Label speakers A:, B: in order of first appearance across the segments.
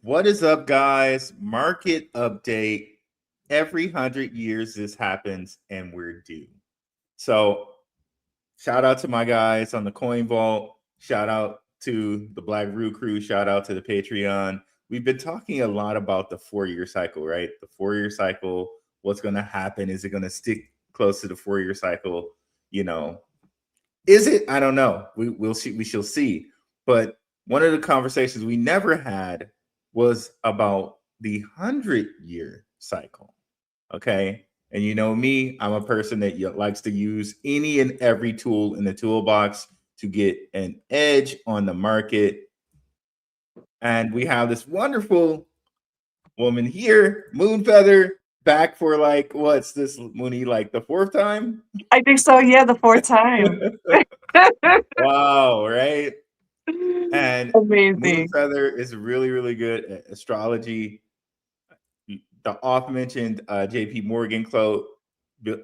A: What is up, guys? Market update. Every 100 years this happens and we're due. So shout out to my guys on the Coin Vault. Shout out to the Blackrue crew. Shout out to the Patreon. We've been talking a lot about the 4-year cycle, right? The 4-year cycle. What's going to happen? Is it going to stick close to the 4-year cycle? Is it? I don't know. We'll see. We shall see. But one of the conversations we never had was about the 100-year cycle. Okay. And you know me, I'm a person that likes to use any and every tool in the toolbox to get an edge on the market. And we have this wonderful woman here, Moonfeather, back for what's this, Mooney, like the 4th time?
B: I think so. Yeah, the 4th time.
A: Wow, right? And
B: amazing.
A: Moonfeather is really, really good at astrology. The oft-mentioned JP Morgan quote,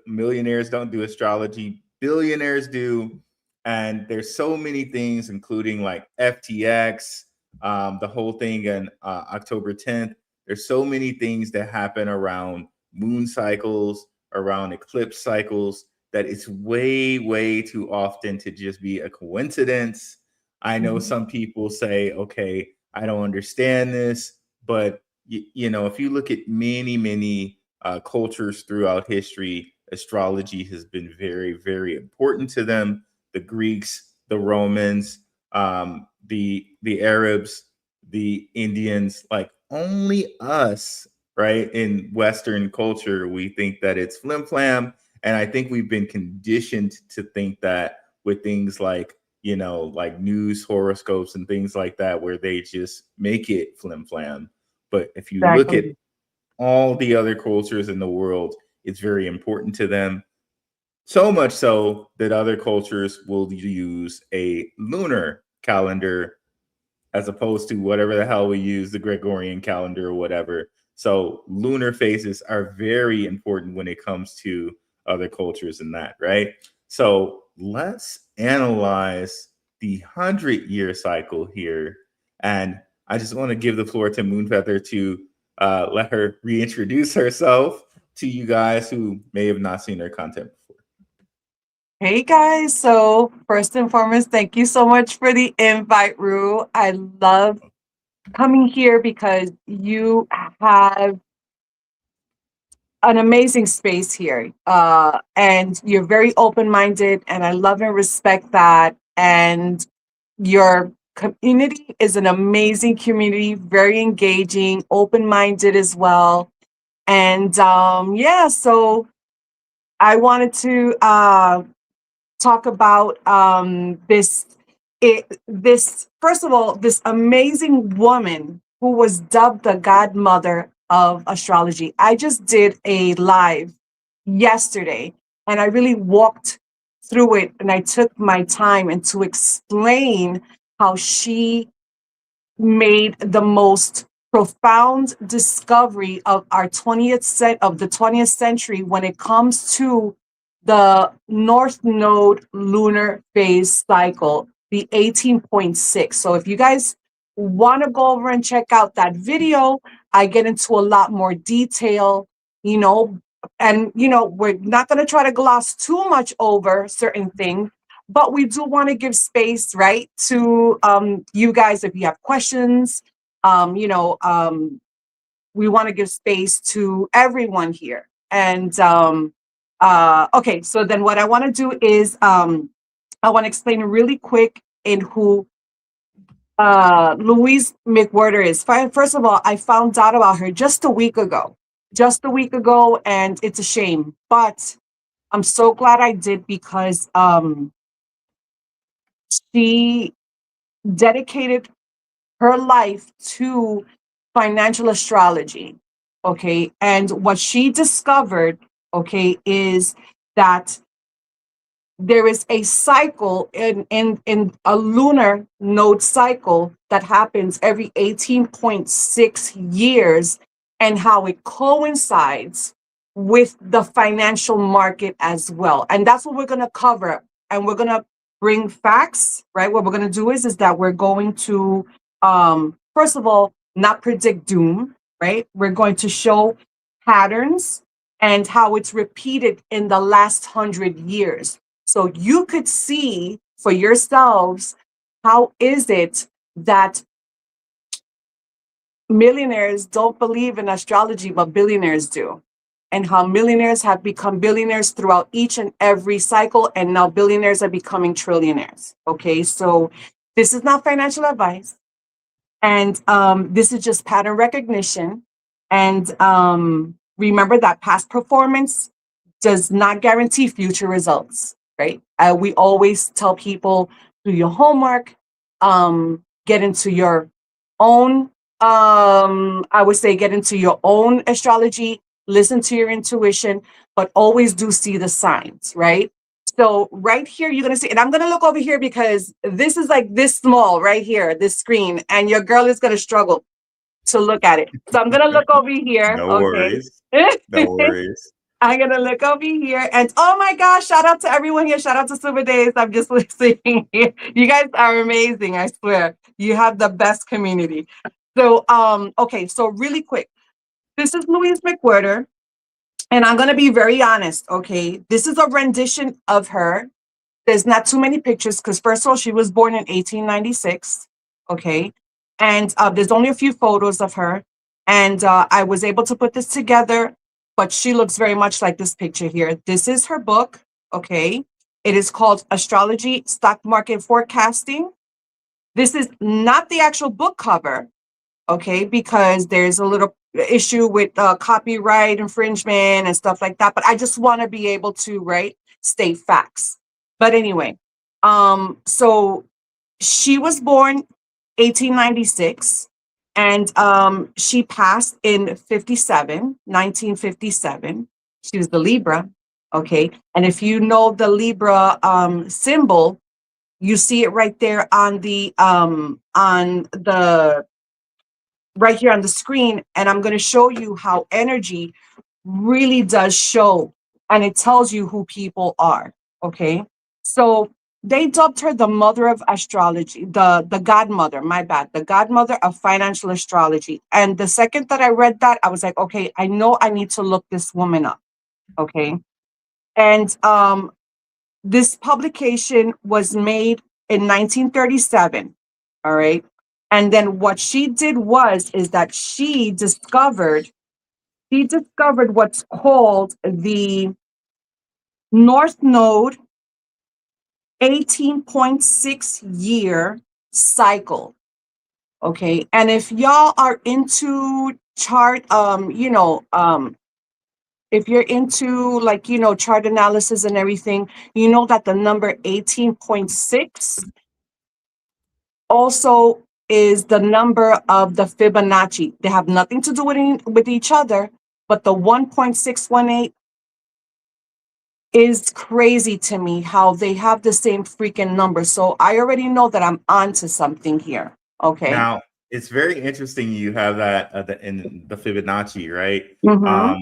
A: millionaires don't do astrology, billionaires do. And there's so many things, including like FTX, the whole thing on October 10th. There's so many things that happen around moon cycles, around eclipse cycles, that it's way, way too often to just be a coincidence. I know some people say, okay, I don't understand this, but if you look at many cultures throughout history, astrology has been very, very important to them. The Greeks, the Romans, the Arabs, the Indians, like only us, right? In Western culture, we think that it's flim flam. And I think we've been conditioned to think that with things like, like news horoscopes and things like that, where they just make it flim flam. But if you look at all the other cultures in the world, it's very important to them. So much so that other cultures will use a lunar calendar as opposed to whatever the hell we use, the Gregorian calendar or whatever. So lunar phases are very important when it comes to other cultures and that, right? So let's analyze the 100-year cycle here. And I just want to give the floor to Moonfeather to let her reintroduce herself to you guys who may have not seen her content before.
B: Hey guys, so first and foremost, thank you so much for the invite, Rue. I love coming here because you have an amazing space here, and you're very open-minded, and I love and respect that. And your community is an amazing community, very engaging, open-minded as well. And yeah, so I wanted to talk about this first of all, this amazing woman who was dubbed the godmother of astrology. I just did a live yesterday and I really walked through it and I took my time and to explain how she made the most profound discovery of our 20th century when it comes to the North Node lunar phase cycle, the 18.6. So if you guys want to go over and check out that video, I get into a lot more detail, and we're not going to try to gloss too much over certain things, but we do want to give space, right, to you guys if you have questions. We want to give space to everyone here. And okay, so then what I want to do is I want to explain really quick in who Louise McWhirter is. First of all, I found out about her just a week ago, and it's a shame, but I'm so glad I did because she dedicated her life to financial astrology, okay? And what she discovered, okay, is that there is a cycle in a lunar node cycle that happens every 18.6 years and how it coincides with the financial market as well. And that's what we're going to cover. And we're going to bring facts, right? What we're going to do is that we're going to, first of all, not predict doom, right? We're going to show patterns and how it's repeated in the last 100 years. So you could see for yourselves, how is it that millionaires don't believe in astrology, but billionaires do? And how millionaires have become billionaires throughout each and every cycle. And now billionaires are becoming trillionaires. Okay, so this is not financial advice. And this is just pattern recognition. And remember that past performance does not guarantee future results, right? We always tell people, do your homework, get into your own, I would say, get into your own astrology, listen to your intuition, but always do see the signs, right? So right here, you're going to see, and I'm going to look over here because this is like this small right here, this screen, and your girl is going to struggle to look at it. So I'm going to look over here.
A: No
B: Okay.
A: worries. No worries.
B: I'm going to look over here, and oh my gosh, shout out to everyone here. Shout out to Super Days. I'm just listening here. You guys are amazing. I swear you have the best community. So, okay. So really quick, this is Louise McWhirter. And I'm going to be very honest, okay? This is a rendition of her. There's not too many pictures because, first of all, she was born in 1896, okay? And there's only a few photos of her. And I was able to put this together, but she looks very much like this picture here. This is her book, okay? It is called Astrology Stock Market Forecasting. This is not the actual book cover, okay, because there's a little issue with copyright infringement and stuff like that. But I just want to be able to, right, state facts. But anyway, so she was born 1896, and she passed in 1957. She was the Libra, okay. And if you know the Libra symbol, you see it right there on the right here on the screen, and I'm going to show you how energy really does show, and it tells you who people are. Okay, so they dubbed her the mother of astrology, the godmother, my bad, the godmother of financial astrology. And the second that I read that, I was like, okay, I know I need to look this woman up. Okay, and this publication was made in 1937. All right. And then what she did is that she discovered what's called the North Node 18.6 year cycle. Okay. And if y'all are into chart, if you're into like, chart analysis and everything, you know that the number 18.6 also is the number of the Fibonacci. They have nothing to do with each other, but the 1.618 is crazy to me how they have the same freaking number. So I already know that I'm onto something here. Okay.
A: Now, it's very interesting you have that in the Fibonacci, right?
B: Mm-hmm.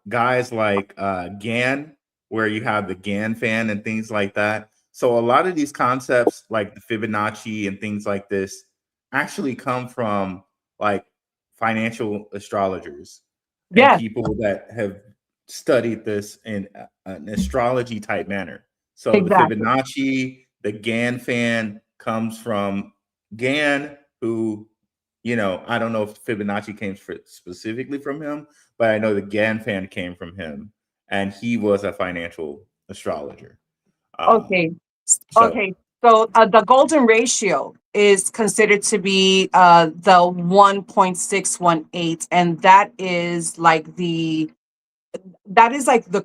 A: Guys like Gann, where you have the Gann fan and things like that. So a lot of these concepts like the Fibonacci and things like this actually come from like financial astrologers and
B: Yeah,
A: people that have studied this in an astrology type manner. So the
B: exactly.
A: Fibonacci, the Gann fan comes from Gann, who, I don't know if Fibonacci came specifically from him, but I know the Gann fan came from him, and he was a financial astrologer.
B: Okay.
A: So
B: Okay. So the golden ratio is considered to be the 1.618, and that is like the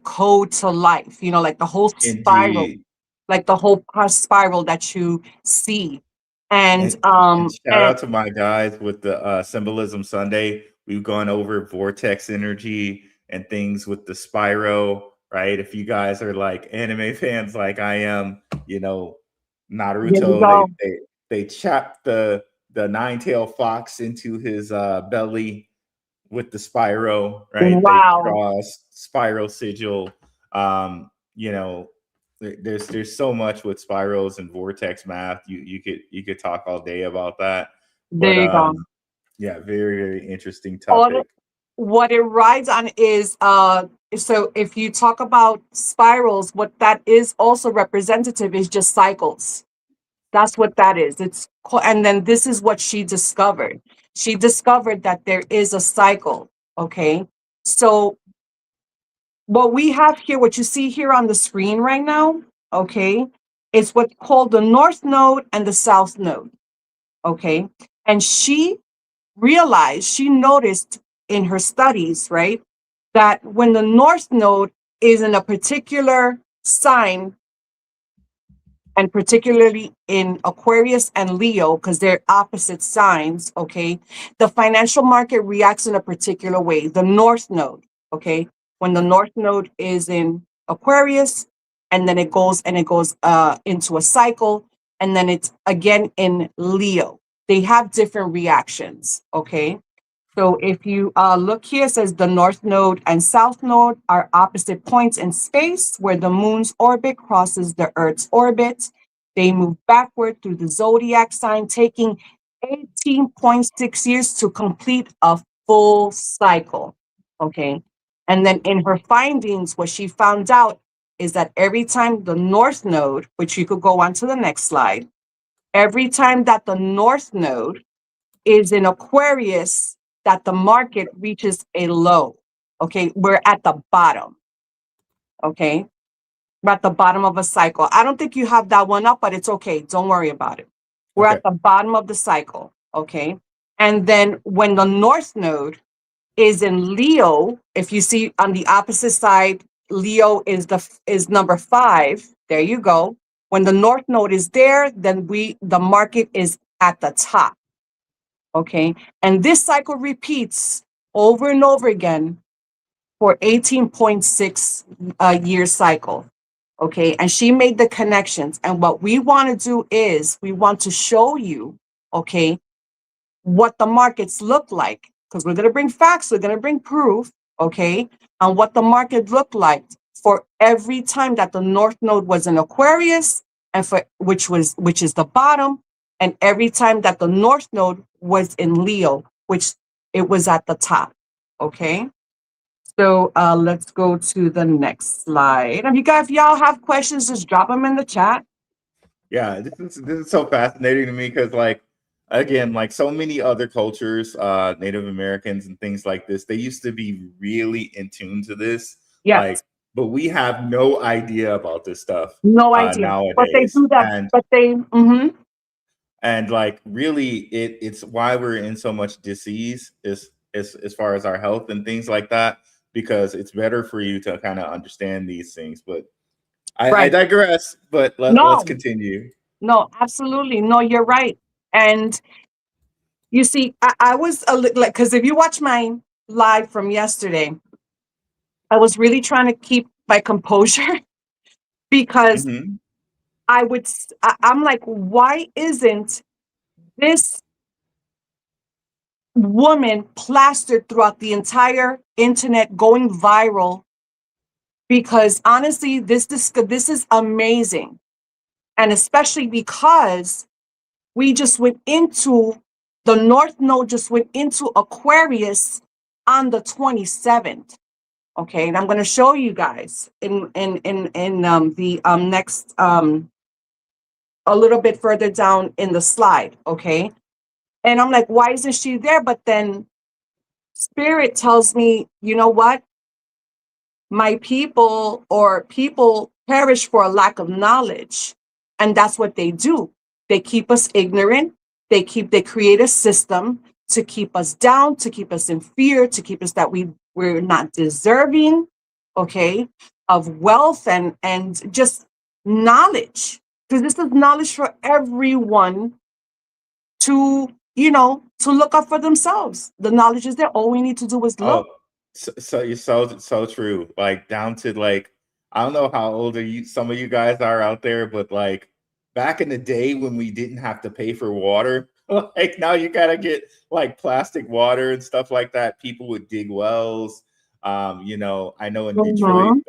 B: code to life, like the whole spiral,
A: indeed,
B: like the whole spiral that you see. And
A: and shout out to my guys with the Symbolism Sunday. We've gone over vortex energy and things with the spiral, right? If you guys are like anime fans like I am,
B: there you
A: Naruto,
B: go.
A: they chop the nine-tailed fox into his belly with the spiral, right? They
B: Wow.
A: draw a spiral sigil. Um, you know, there's so much with spirals and vortex math. You could talk all day about that.
B: There
A: But
B: you go.
A: yeah, very, very interesting
B: All
A: topic.
B: what it rides on is so if you talk about spirals, what that is also representative is just cycles. That's what that is. And then this is what she discovered. She discovered that there is a cycle. Okay. So what we have here, what you see here on the screen right now, okay, is what's called the north node and the south node. Okay. And she realized, she noticed in her studies, right, that when the north node is in a particular sign, and particularly in Aquarius and Leo, because they're opposite signs, okay, the financial market reacts in a particular way. The north node, okay, when the north node is in Aquarius, and then it goes into a cycle, and then it's again in Leo. They have different reactions, okay? So if you look here, it says the north node and south node are opposite points in space where the moon's orbit crosses the Earth's orbit. They move backward through the zodiac sign, taking 18.6 years to complete a full cycle. Okay. And then in her findings, what she found out is that every time the north node, which you could go on to the next slide, every time that the north node is in Aquarius, that the market reaches a low. Okay, we're at the bottom. Okay, we're at the bottom of a cycle. I don't think you have that one up, but it's okay. Don't worry about it. We're
A: Okay.
B: at the bottom of the cycle. Okay, and then when the north node is in Leo, if you see on the opposite side, Leo is number 5. There you go. When the north node is there, then the market is at the top. Okay. And this cycle repeats over and over again for 18.6 year cycle. Okay. And she made the connections. And what we want to do is we want to show you, okay, what the markets look like, because we're going to bring facts, we're going to bring proof, okay, on what the market looked like for every time that the north node was in Aquarius, and for which is the bottom, and every time that the north node was in Leo, which it was at the top. Okay. So let's go to the next slide. If y'all have questions, just drop them in the chat.
A: Yeah, this is so fascinating to me because, like, again, like so many other cultures, Native Americans and things like this, they used to be really in tune to this.
B: Yes.
A: Like, but we have no idea about this stuff
B: No idea. But they
A: nowadays.
B: do that. But they
A: And like really it's why we're in so much disease is as far as our health and things like that, because it's better for you to kind of understand these things. But I
B: right.
A: digress, but let's continue.
B: No, absolutely. No, you're right. And you see, I was a little like, because if you watch my live from yesterday, I was really trying to keep my composure because
A: Mhm.
B: I'm like, why isn't this woman plastered throughout the entire internet, going viral? Because honestly, this is amazing. And especially because we just went into the north node, just went into Aquarius on the 27th. Okay, and I'm going to show you guys in the next a little bit further down in the slide. Okay, and I'm like, why isn't she there? But then Spirit tells me, you know what? My people perish for a lack of knowledge. And that's what they do. They keep us ignorant. They create a system to keep us down, to keep us in fear, to keep us that we're not deserving, okay, of wealth and just knowledge. Because this is knowledge for everyone to, to look up for themselves. The knowledge is there. All we need to do is
A: Oh,
B: look.
A: so you're so true. Like down to like, I don't know how old some of you guys are out there, but like back in the day when we didn't have to pay for water, like now you gotta get like plastic water and stuff like that. People would dig wells. I know in Detroit,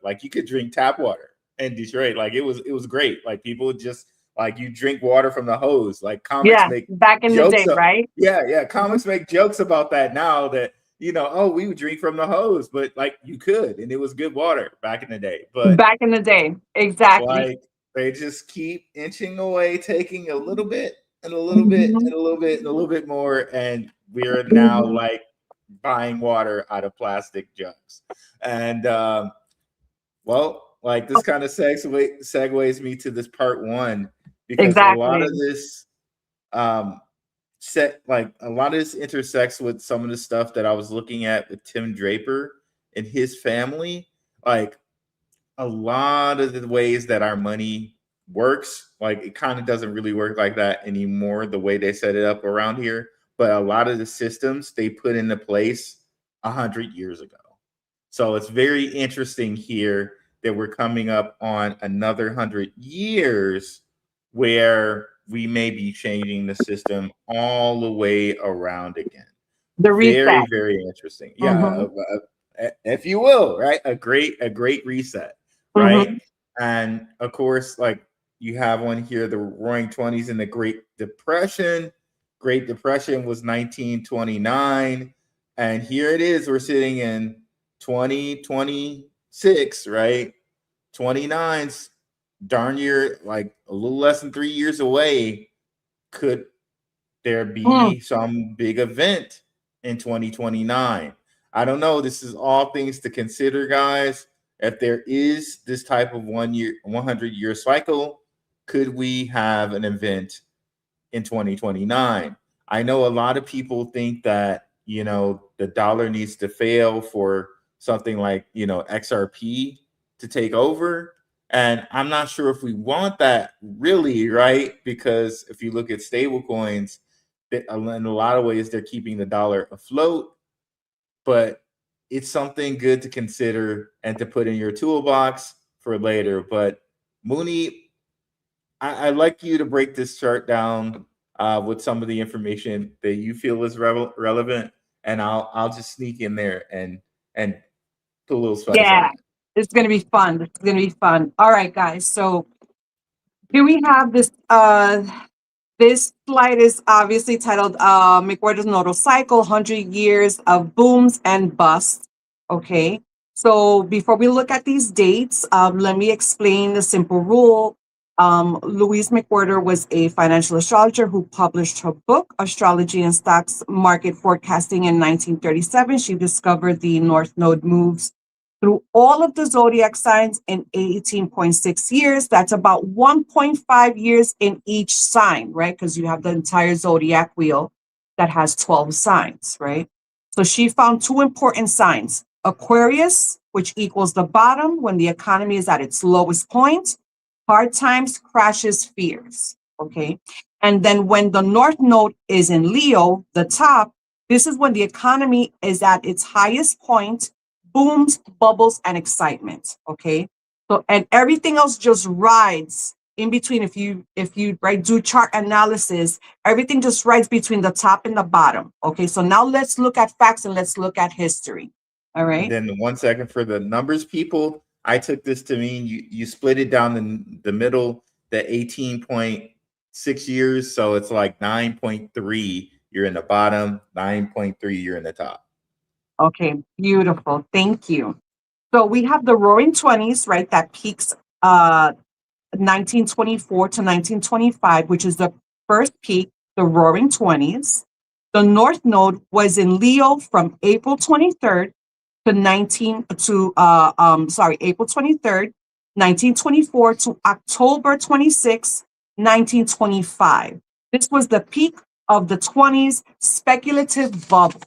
A: like you could drink tap water in Detroit. Like it was great. Like people would just like you drink water from the hose. Like comics
B: Yeah,
A: make
B: back in the
A: jokes
B: day, right?
A: yeah,
B: Mhm.
A: comics make jokes about that now that, oh, we would drink from the hose, but like you could, and it was good water back in the day. But
B: Back in the day, exactly.
A: like they just keep inching away, taking a little bit and a little bit
B: Mhm,
A: and a little bit and a little bit more, and we're now
B: mhm.
A: like buying water out of plastic jugs. And well, like this kind of segues me to this part one, because a lot
B: Exactly.
A: of this um a lot of this intersects with some of the stuff that I was looking at with Tim Draper and his family. Like a lot of the ways that our money works, like it kind of doesn't really work like that anymore, the way they set it up around here. But a lot of the systems they put into place 100 years ago. So it's very interesting here that we're coming up on another 100 years where we may be changing the system all the way around again.
B: The
A: Very,
B: reset.
A: very interesting. Yeah,
B: Mhm,
A: if you will, right? A great reset, right?
B: mhm.
A: And of course, like you have one here, the Roaring Twenties and the Great Depression. Great Depression was 1929, and here it is. We're sitting in 2026, right? 29's darn near like a little less than 3 years away. Could there
B: Mm.
A: be some big event in 2029? I don't know. This is all things to consider, guys. If there is this type of 1 year, 100-year cycle, could we have an event in 2029? I know a lot of people think that, the dollar needs to fail for something like, XRP to take over. And I'm not sure if we want that really, right? Because if you look at stable coins, in a lot of ways, they're keeping the dollar afloat, but it's something good to consider and to put in your toolbox for later. But Mooney, I'd like you to break this chart down with some of the information that you feel is relevant, and I'll just sneak in there and put a little spice on
B: Yeah,
A: it.
B: it's gonna be fun. It's gonna be fun. All right, guys. So here we have this. This slide is obviously titled McWhorter's Nodal Cycle: 100 Years of Booms and Busts. Okay. So before we look at these dates, let me explain the simple rule. Louise McWhorter was a financial astrologer who published her book, Astrology and Stocks Market Forecasting, in 1937. She discovered the North Node moves through all of the zodiac signs in 18.6 years. That's about 1.5 years in each sign, right? Because you have the entire zodiac wheel that has 12 signs, right? So she found two important signs: Aquarius, which equals the bottom when the economy is at its lowest point, hard times, crashes, fears, okay? And then when the North Node is in Leo, the top, this is when the economy is at its highest point, booms, bubbles, and excitement. Okay. So and everything else just rides in between. If you right do chart analysis, everything just rides between the top and the bottom. Okay. So now let's look at facts and let's look at history. All
A: And
B: right.
A: then 1 second for the numbers people, I took this to mean you split it down in the middle, the 18.6 years. So it's like 9.3, you're in the bottom, 9.3, you're in the top.
B: Okay. Beautiful. Thank you. So we have the Roaring Twenties, right? That peaks 1924 to 1925, which is the first peak, the Roaring Twenties. The North Node was in Leo from April 23rd to April 23rd, 1924 to October 26, 1925. This was the peak of the 20s speculative bubble.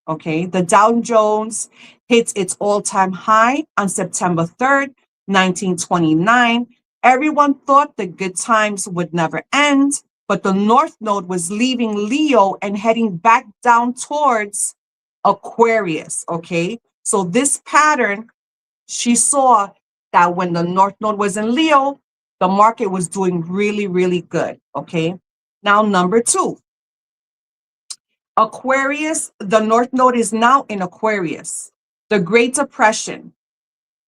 B: Okay, the Dow Jones hits its all-time high on September 3rd, 1929. Everyone thought the good times would never end, but the North Node was leaving Leo and heading back down towards Aquarius. Okay, so this pattern, she saw that when the North Node was in Leo, the market was doing really, really good. Okay, now number two, Aquarius, the North Node is now in Aquarius. The Great Depression,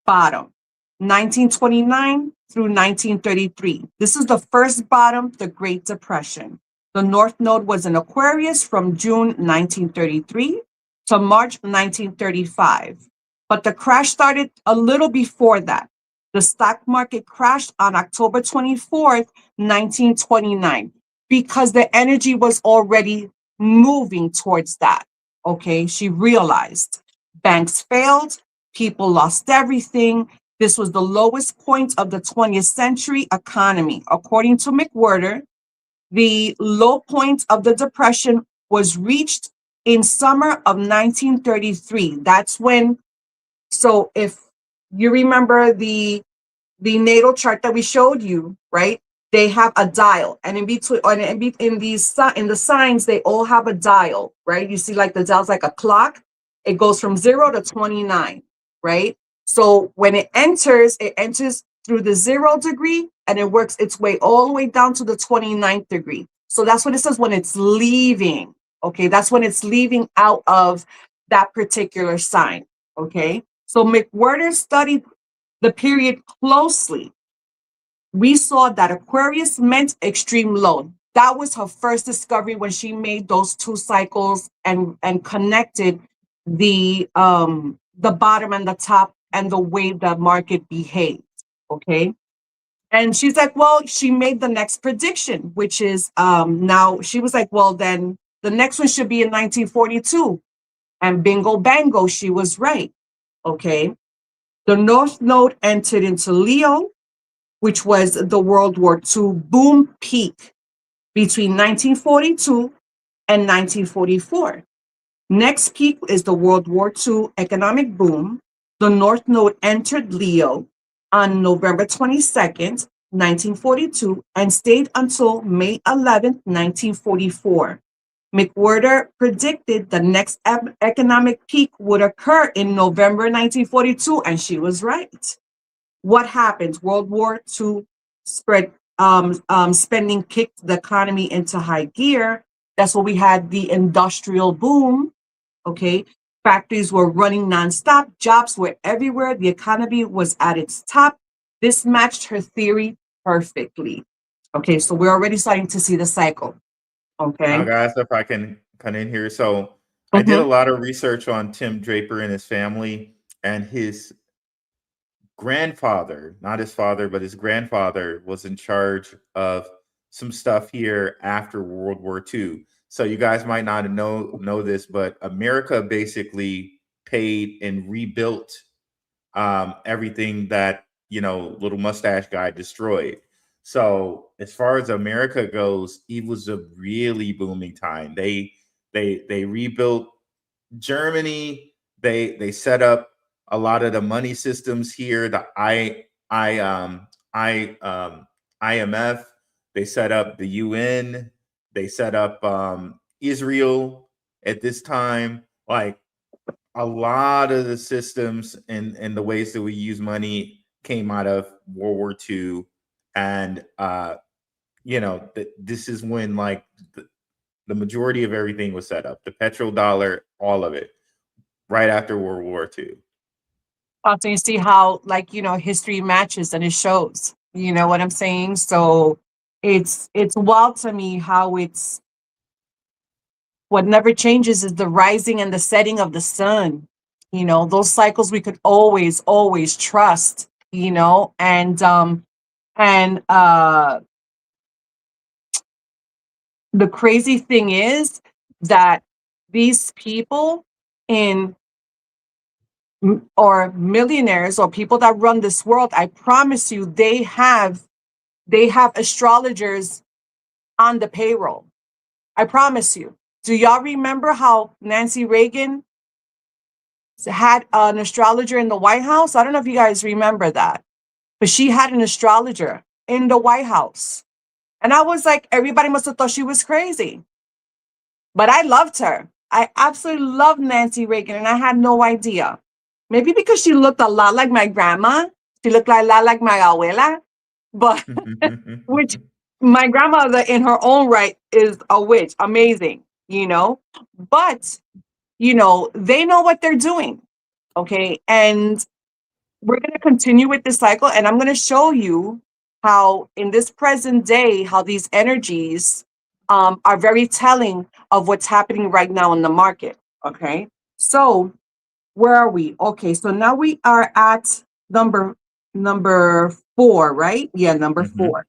B: bottom, 1929 through 1933. This is the first bottom, the Great Depression. The North Node was in Aquarius from June 1933 to March 1935. But the crash started a little before that. The stock market crashed on October 24th, 1929, because the energy was already moving towards that. Okay, she realized banks failed, people lost everything. This was the lowest point of the 20th century economy. According to McWhorter, the low point of the Depression was reached in summer of 1933. That's when, so if you remember the natal chart that we showed you, right? They have a dial, and in between, in the signs, they all have a dial, right? You see, like the dial's like a clock. It goes from 0 to 29, right? So when it enters through the 0 degree, and it works its way all the way down to the 29th degree. So that's what it says when it's leaving. Okay, that's when it's leaving out of that particular sign. Okay, so McWhorter studied the period closely. We saw that Aquarius meant extreme low. That was her first discovery when she made those two cycles and connected the bottom and the top and the way the market behaved. Okay. And she's like, well, she made the next prediction, which is now she was like, well, then the next one should be in 1942. And bingo bango, she was right. Okay. The North Node entered into Leo, which was the World War II boom peak between 1942 and 1944. Next peak is the World War II economic boom. The North Node entered Leo on November 22nd, 1942, and stayed until May 11th, 1944. McWhorter predicted the next economic peak would occur in November 1942, and she was right. What happened? World War II spending kicked the economy into high gear. That's when we had the industrial boom. Okay, factories were running nonstop, jobs were everywhere, the economy was at its top. This matched her theory perfectly. Okay, so we're already starting to see the cycle.
A: Now,
B: Okay.
A: guys, if I can come in here. So I did a lot of research on Tim Draper and his family, and his grandfather, not his father, but his grandfather was in charge of some stuff here after World War II. So you guys might not know this, but America basically paid and rebuilt everything that little mustache guy destroyed. So as far as America goes, it was a really booming time. They rebuilt Germany. They set up a lot of the money systems here. The IMF. They set up the UN. They set up Israel at this time. Like, a lot of the systems and the ways that we use money came out of World War II, and this is when like the majority of everything was set up. The petrodollar, all of it, right after World War II.
B: So you see how, like, history matches and it shows. You know what I'm saying? So it's wild to me how it's what never changes is the rising and the setting of the sun. Those cycles we could always trust. And the crazy thing is that these people or millionaires or people that run this world, I promise you, they have astrologers on the payroll. I promise you. Do y'all remember how Nancy Reagan had an astrologer in the White House? I don't know if you guys remember that, but she had an astrologer in the White House. And I was like, everybody must have thought she was crazy. But I loved her. I absolutely loved Nancy Reagan, and I had no idea. Maybe because she looked a lot like my grandma. She looked a lot like my abuela. But which my grandmother in her own right is a witch. Amazing, But, they know what they're doing. Okay. And we're going to continue with this cycle, and I'm going to show you how in this present day, how these energies are very telling of what's happening right now in the market. Okay. So where are we? Okay. So now we are at number 4, right? Yeah. Number
A: Mm-hmm.
B: 4.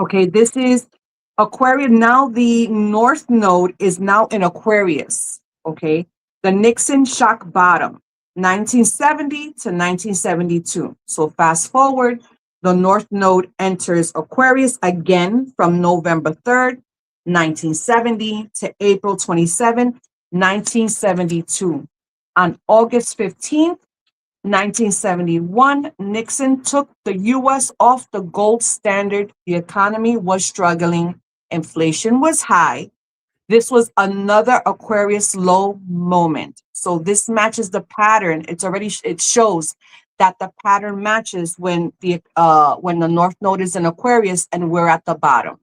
B: Okay. This is Aquarius. Now the North Node is now in Aquarius. Okay. The Nixon shock bottom, 1970 to 1972. So fast forward, the North Node enters Aquarius again from November 3rd, 1970 to April 27, 1972. On August 15th, 1971, Nixon took the US off the gold standard. The economy was struggling. Inflation was high. This was another Aquarius low moment. So this matches the pattern. It shows that the pattern matches when the North Node is in Aquarius and we're at the bottom.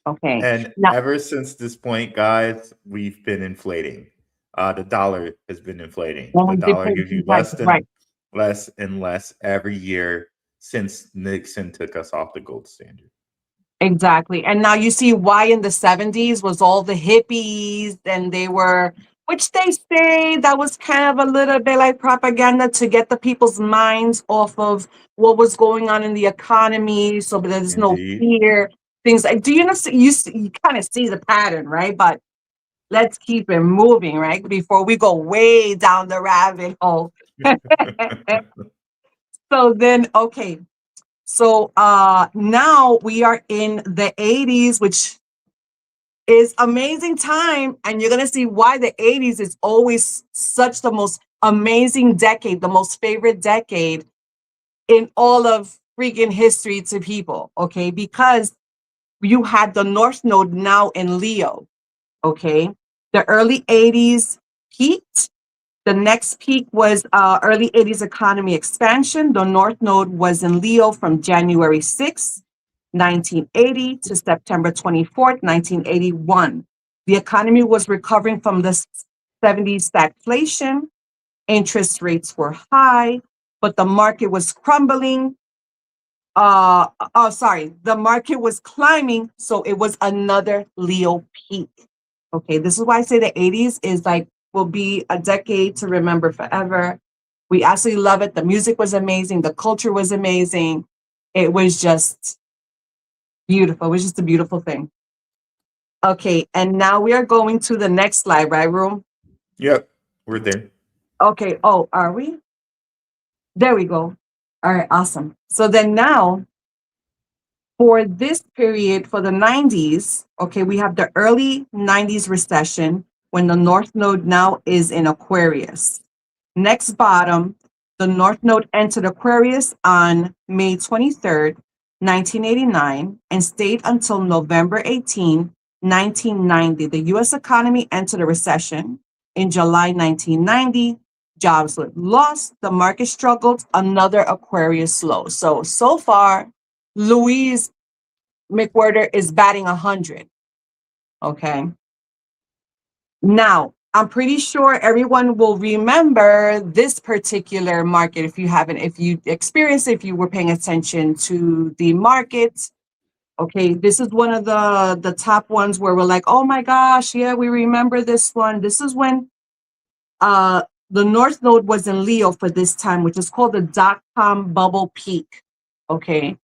B: Okay.
A: And
B: Now,
A: ever since this point, guys, we've been inflating. The dollar has been inflating. The dollar gives you less and less every year since Nixon took us off the gold standard.
B: Exactly. And now you see why in the 70s was all the hippies, and they were, which they say that was kind of a little bit like propaganda to get the people's minds off of what was going on in the economy, so that there's no fear. Things like, do you know, you kind of see the pattern, right? But let's keep it moving, right? Before we go way down the rabbit hole. So then, okay. So now we are in the 80s, which is amazing time. And you're going to see why the 80s is always such the most amazing decade, the most favorite decade in all of freaking history to people. Okay. Because you had the North Node now in Leo. Okay. The early 80s peaked. The next peak was early 80s economy expansion. The North Node was in Leo from January 6th, 1980 to September 24th, 1981. The economy was recovering from the 70s stagflation. Interest rates were high, but the market was crumbling. The market was climbing, so it was another Leo peak. Okay, this is why I say the 80s is like, will be a decade to remember forever. We absolutely love it. The music was amazing. The culture was amazing. It was just beautiful. It was just a beautiful thing. Okay, and now we are going to the next slide, right, Room?
A: Yep, we're there.
B: Okay, oh, are we? There we go. All right, awesome. So then now, for this period, for the 90s, okay, we have the early 90s recession when the North Node now is in Aquarius. Next bottom, the North Node entered Aquarius on May 23rd, 1989, and stayed until November 18, 1990. The US economy entered a recession in July 1990. Jobs were lost, the market struggled, another Aquarius low. So far, Louise McWhirter is batting 100. Okay. Now, I'm pretty sure everyone will remember this particular market. If you experienced, if you were paying attention to the market. Okay, this is one of the top ones where we're like, oh my gosh, yeah, we remember this one. This is when the North Node was in Leo for this time, which is called the dot-com bubble peak. Okay.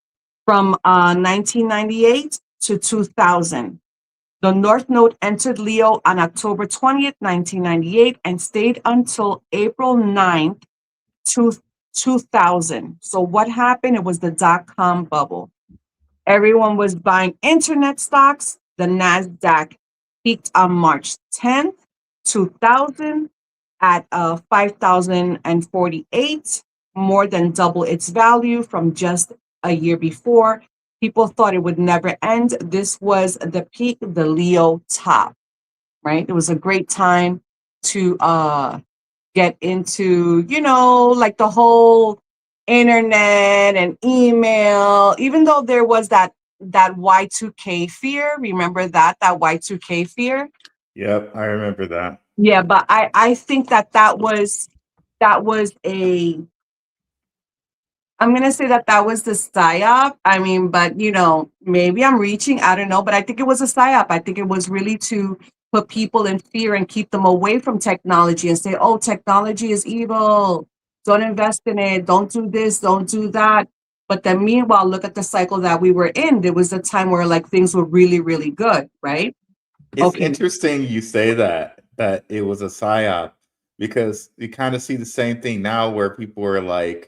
B: From 1998 to 2000. The North Node entered Leo on October 20th, 1998, and stayed until April 9th, 2000. So what happened? It was the dot-com bubble. Everyone was buying internet stocks. The NASDAQ peaked on March 10th, 2000 at 5,048, more than double its value from just a year before. People thought it would never end. This was the peak, the Leo top, right? It was a great time to get into, like the whole internet and email, even though there was that Y2K fear. Remember that Y2K fear?
A: Yep, I remember that.
B: Yeah, but I think that was a I'm gonna say that that was the psyop. I mean, but you know, maybe I'm reaching. I don't know, but I think it was a psyop. I think it was really to put people in fear and keep them away from technology and say, "Oh, technology is evil. Don't invest in it. Don't do this. Don't do that." But then, meanwhile, look at the cycle that we were in. There was a time where like things were really, really good, right?
A: It's
B: Okay.
A: interesting you say that it was a psyop because you kind of see the same thing now where people are like,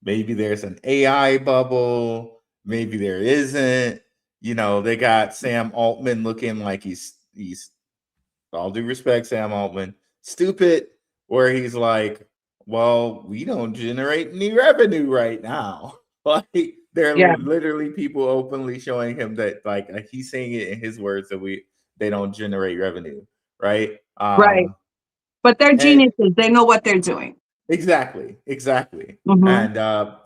A: maybe there's an AI bubble, maybe there isn't. You know, they got Sam Altman looking like he's all due respect, Sam Altman, stupid, where he's like, well, we don't generate any revenue right now. Like there
B: Yeah.
A: are literally people openly showing him that like he's saying it in his words that they don't generate revenue, right?
B: Right. But they're
A: And
B: geniuses. They know what they're doing.
A: exactly.
B: Mhm.
A: And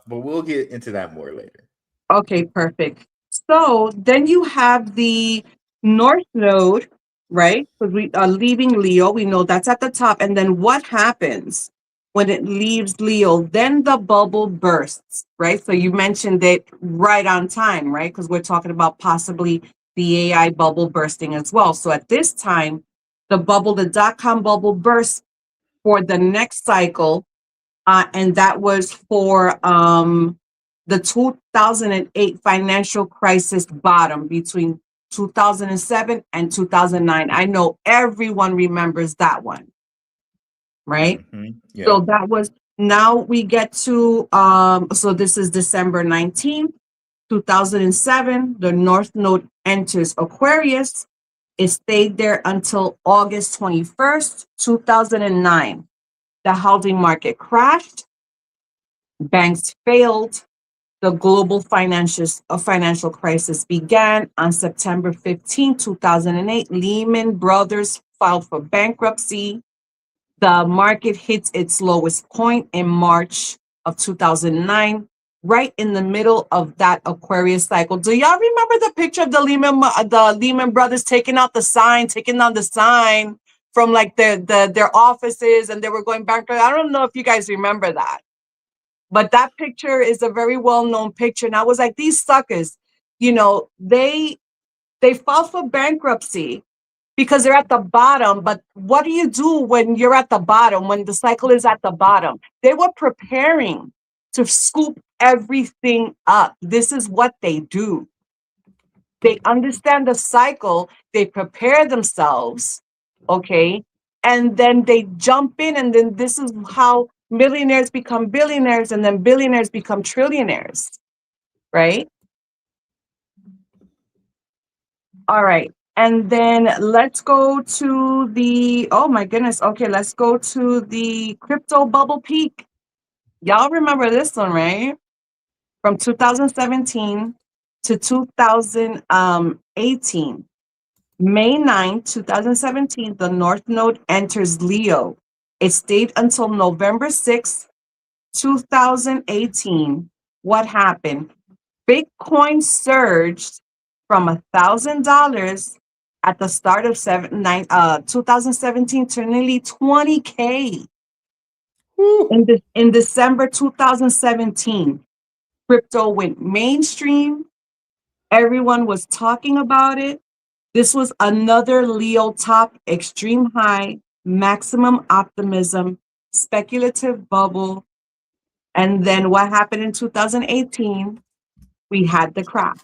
A: but we'll get into that more later.
B: Okay, perfect. So then you have the North Node, right? Because we are leaving Leo. We know that's at the top. And then what happens when it leaves Leo? Then the bubble bursts, right? So you mentioned it right on time, right? Because we're talking about possibly the AI bubble bursting as well. So at this time, the dot-com bubble bursts for the next cycle, and that was for the 2008 financial crisis bottom between 2007 and 2009. I know everyone remembers that one, right? So
A: Yep.
B: that was, now we get to, so this is December 19th, 2007. The North Node enters Aquarius. It stayed there until August 21st, 2009. The housing market crashed, banks failed. The global financial crisis began on September 15, 2008. Lehman Brothers filed for bankruptcy. The market hits its lowest point in March of 2009, right in the middle of that Aquarius cycle. Do y'all remember the picture of the Lehman Brothers taking down the sign from like their offices, and they were going bankrupt? I don't know if you guys remember that. But that picture is a very well-known picture. And I was like, these suckers, you know, they filed for bankruptcy because they're at the bottom. But what do you do when you're at the bottom, when the cycle is at the bottom? They were preparing to scoop everything up. This is what they do. They understand the cycle, they prepare themselves, okay? And then they jump in, and then this is how millionaires become billionaires, and then billionaires become trillionaires, right? All right. And then let's go to the, oh my goodness. Okay, let's go to the crypto bubble peak. Y'all remember this one, right? From 2017 to 2018. May 9, 2017, the North Node enters Leo. It stayed until November 6, 2018. What happened? Bitcoin surged from $1,000 at the start of 2017 to nearly 20K in December 2017. Crypto went mainstream. Everyone was talking about it. This was another Leo top, extreme high, maximum optimism, speculative bubble. And then what happened in 2018? We had the crash,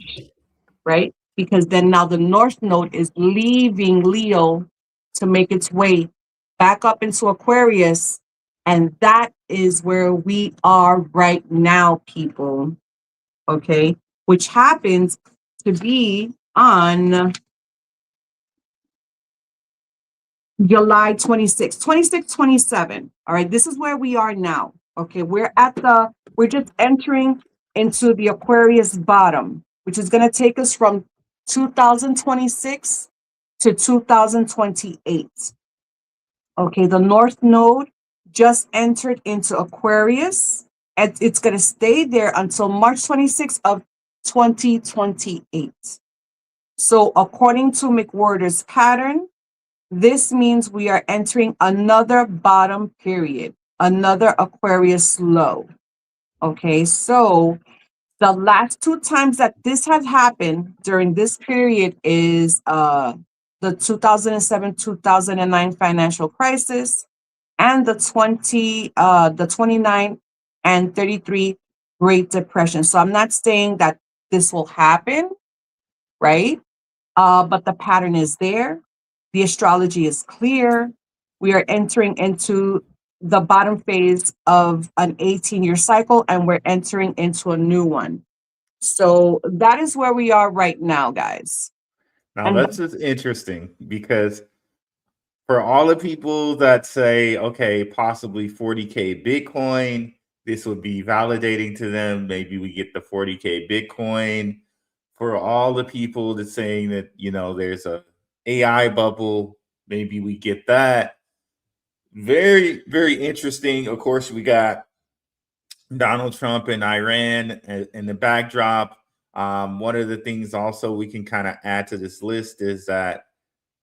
B: right? Because then now the North Node is leaving Leo to make its way back up into Aquarius. And that is where we are right now, people. Okay. Which happens to be on July 26, 26, 27. All right, this is where we are now. Okay, we're just entering into the Aquarius bottom, which is going to take us from 2026 to 2028. Okay, the North Node just entered into Aquarius, and it's going to stay there until March 26th of 2028. So according to McWhorter's pattern, this means we are entering another bottom period, another Aquarius low. Okay, so the last two times that this has happened during this period is the 2007-2009 financial crisis and the 29 and 33 Great Depression. So I'm not saying that this will happen, right? But the pattern is there. The astrology is clear. We are entering into the bottom phase of an 18-year cycle, and we're entering into a new one. So that is where we are right now, guys.
A: Now
B: And
A: that's just interesting because for all the people that say, okay, possibly 40K Bitcoin, this would be validating to them. Maybe we get the 40K Bitcoin. For all the people that saying that, there's a AI bubble, maybe we get that. Very, very interesting. Of course, we got Donald Trump and Iran in the backdrop. One of the things also we can kind of add to this list is that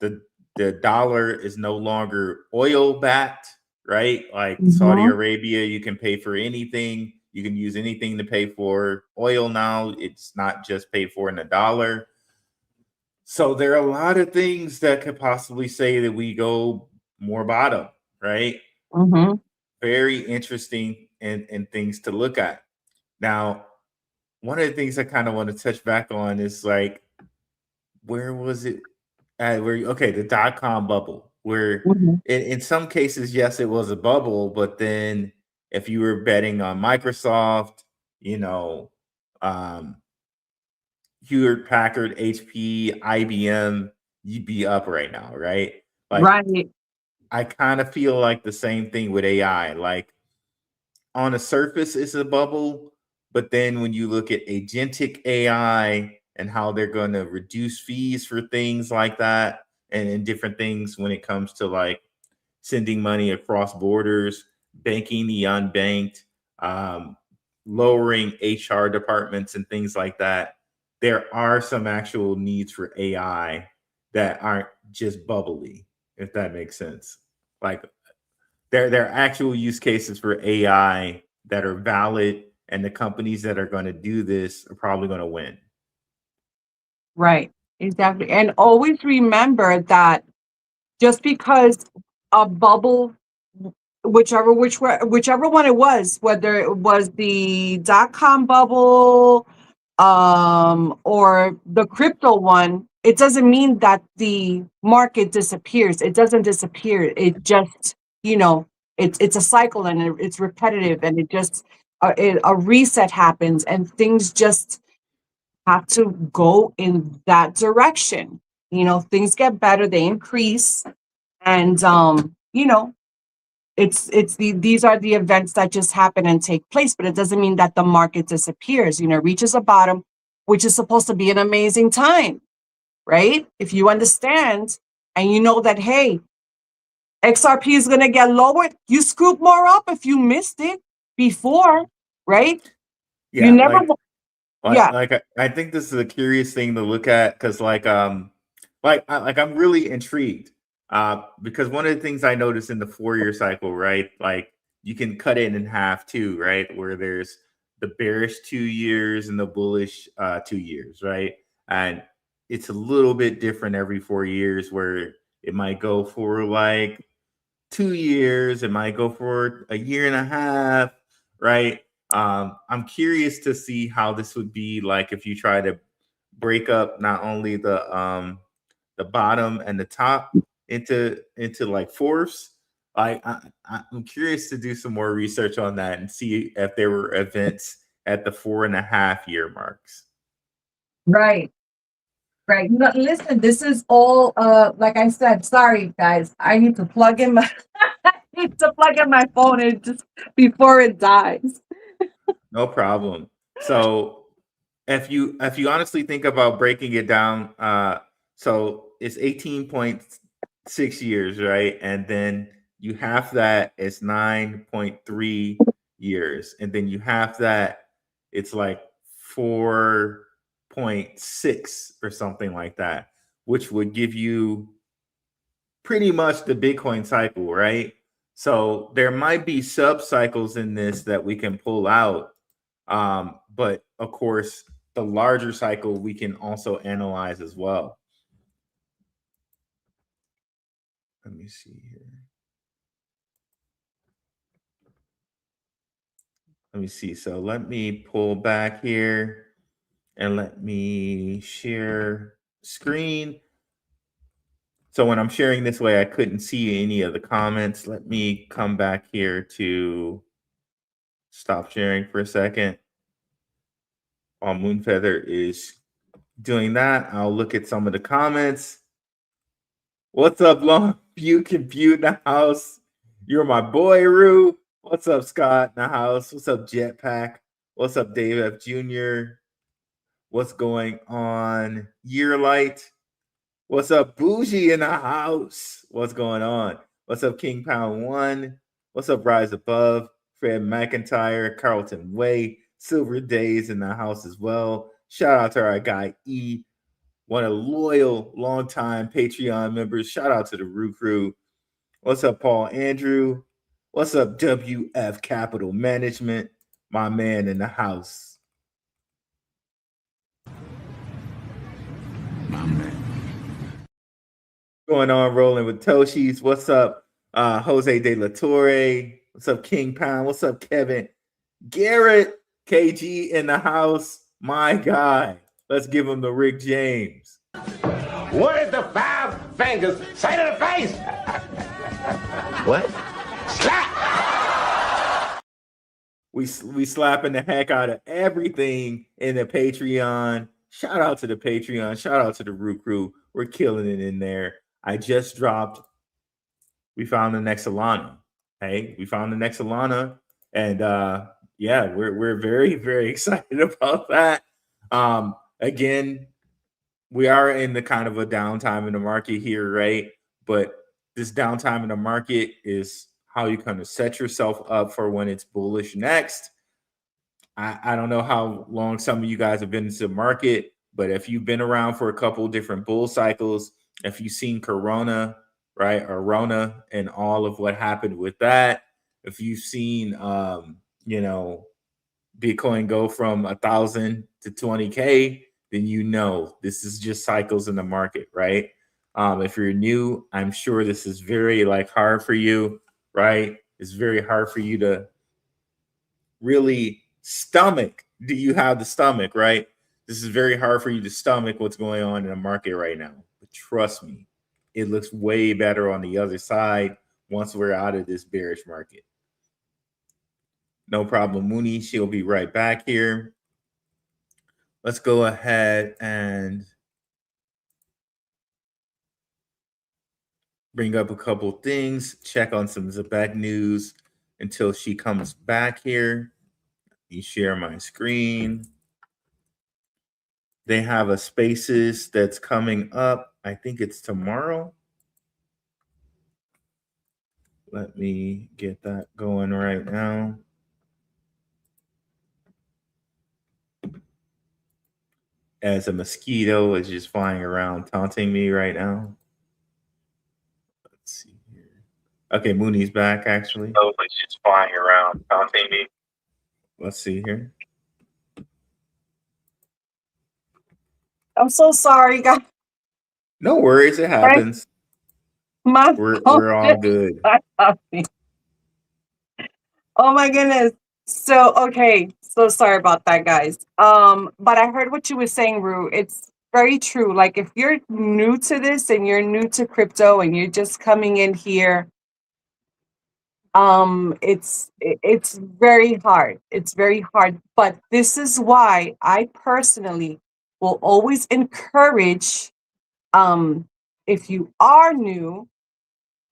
A: the the dollar is no longer oil backed, right? Like Saudi
B: Mhm,
A: Arabia, you can pay for anything. You can use anything to pay for oil now. It's not just paid for in a dollar. So there are a lot of things that could possibly say that we go more bottom, right?
B: mhm,
A: Very interesting and things to look at. Now, one of the things I kind of want to touch back on is like, where was it? Okay, the dot-com bubble, where
B: mhm.
A: in some cases, yes, it was a bubble, but then if you were betting on Microsoft, you know, um, Hewlett Packard, HP, IBM, you'd be up right now, right? Like,
B: Right.
A: I kind of feel like the same thing with AI. Like, on the surface, it's a bubble, but then when you look at agentic AI and how they're going to reduce fees for things like that, and different things when it comes to like sending money across borders, banking the unbanked, um, lowering HR departments and things like that, there are some actual needs for AI that aren't just bubbly, if that makes sense. Like, there are actual use cases for AI that are valid, and the companies that are going to do this are probably going to win.
B: Right. Exactly. And always remember that just because a bubble, whichever one it was, whether it was the dot-com bubble, or the crypto one, it doesn't mean that the market disappears. It doesn't disappear. It just, it's a cycle, and it's repetitive, and it just a reset happens, and things just have to go in that direction. Things get better, they increase, and these are the events that just happen and take place, but it doesn't mean that the market disappears. Reaches a bottom, which is supposed to be an amazing time, right? If you understand and you know that, hey, XRP is going to get lowered, you scoop more up if you missed it before, right? You
A: Yeah,
B: never,
A: like
B: yeah.
A: like I think this is a curious thing to look at because I'm really intrigued because one of the things I noticed in the 4 year cycle, right? Like you can cut it in half too, right? Where there's the bearish 2 years and the bullish 2 years, right? And it's a little bit different every 4 years where it might go for like 2 years, it might go for a year and a half, right? I'm curious to see how this would be like if you try to break up not only the bottom and the top into like fourths. I'm curious to do some more research on that and see if there were events at the 4.5 year marks.
B: Right. Right. No, listen, this is all like I said, sorry guys. I need to plug in my I need to plug in my phone and just before it dies.
A: No problem. So if you honestly think about breaking it down, so it's 18.6 years, right? And then you have that it's 9.3 years, and then you have that it's like 4.6 or something like that, which would give you pretty much the Bitcoin cycle, right? So there might be sub cycles in this that we can pull out But of course, the larger cycle we can also analyze as well. Let me see here. Let me see. So let me pull back here and let me share screen. So when I'm sharing this way, I couldn't see any of the comments. Let me come back here to stop sharing for a second. While Moonfeather is doing that, I'll look at some of the comments. What's up, Long View Compute in the house? You're my boy, Rue. What's up, Scott in the house? What's up, Jetpack? What's up, Dave F. Jr.? What's going on, Yearlight? What's up, Bougie in the house? What's going on? What's up, King Pound 1? What's up, Rise Above? Fred McIntyre, Carlton Way, Silver Days in the house as well. Shout out to our guy E, one of the loyal, longtime Patreon members. Shout out to the Rue Crew. What's up, Paul Andrew? What's up, WF Capital Management? My man in the house.
C: My man.
A: Going on, rolling with Toshis. What's up, Jose De La Torre? What's up, King Pound? What's up, Kevin? Garrett, KG in the house. My guy. Let's give him the Rick James.
C: What did the 5 fingers say to the face? What? Slap!
A: We slapping the heck out of everything in the Patreon. Shout out to the Patreon. Shout out to the Root Crew. We're killing it in there. I just dropped. We found the next Alana. Hey, we found the next Alana, and yeah, we're very, very excited about that. Again, we are in the kind of a downtime in the market here, right? But this downtime in the market is how you kind of set yourself up for when it's bullish next. I don't know how long some of you guys have been into the market, but if you've been around for a couple of different bull cycles, if you've seen Corona, right, or Rona, and all of what happened with that, if you've seen, you know, Bitcoin go from 1,000 to 20K, then you know this is just cycles in the market, right? If you're new, I'm sure this is very hard for you, right? It's very hard for you to really stomach. Do you have the stomach, right? This is very hard for you to stomach what's going on in the market right now. But trust me, it looks way better on the other side once we're out of this bearish market. No problem, Mooney. She'll be right back here. Let's go ahead and bring up a couple things, check on some ZEBEC news until she comes back here. Let me share my screen. They have a Spaces that's coming up. I think it's tomorrow. Let me get that going right now. As a mosquito is just flying around taunting me right now. Let's see here. Okay, Mooney's back actually.
D: Oh, it's just flying around taunting me.
A: Let's see here.
B: I'm so sorry, guys.
A: No worries, it happens. We're all good.
B: Oh my goodness. So okay, so sorry about that, guys. But I heard what you were saying, Rue. It's very true. Like if you're new to this and you're new to crypto and you're just coming in here, it's very hard. It's very hard. But this is why I personally will always encourage, if you are new,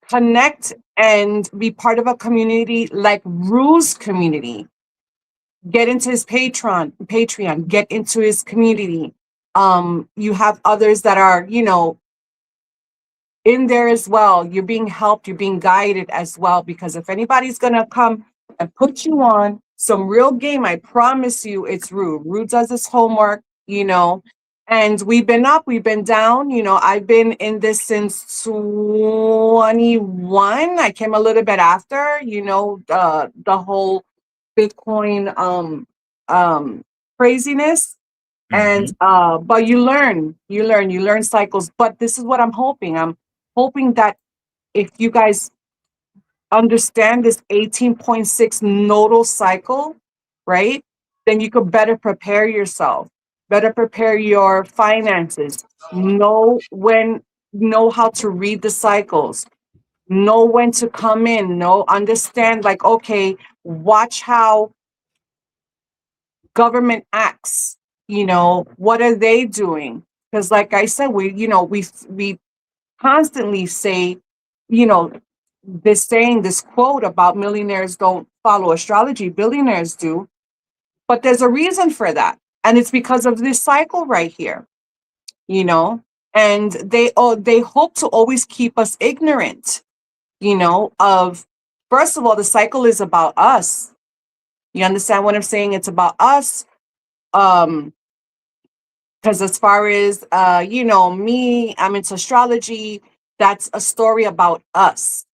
B: connect and be part of a community like Rue's community. Get into his Patreon, get into his community. You have others that are, you know, in there as well. You're being helped, you're being guided as well, because if anybody's gonna come and put you on some real game, I promise you it's Rue. Rue does his homework, you know, and we've been up, we've been down. You know, I've been in this since 21. I came a little bit after, you know, the whole Bitcoin craziness. And but you learn cycles. But this is what I'm hoping that if you guys understand this 18.6 nodal cycle, right, then you could better prepare yourself, better prepare your finances, know how to read the cycles, know when to come in, understand, like, okay, watch how government acts, what are they doing? Because like I said, we constantly say, this quote about millionaires don't follow astrology, billionaires do. But there's a reason for that. And it's because of this cycle right here, and they hope to always keep us ignorant, of, first of all, the cycle is about us. You understand what I'm saying? It's about us. Because as far as, me, I'm into astrology. That's a story about us,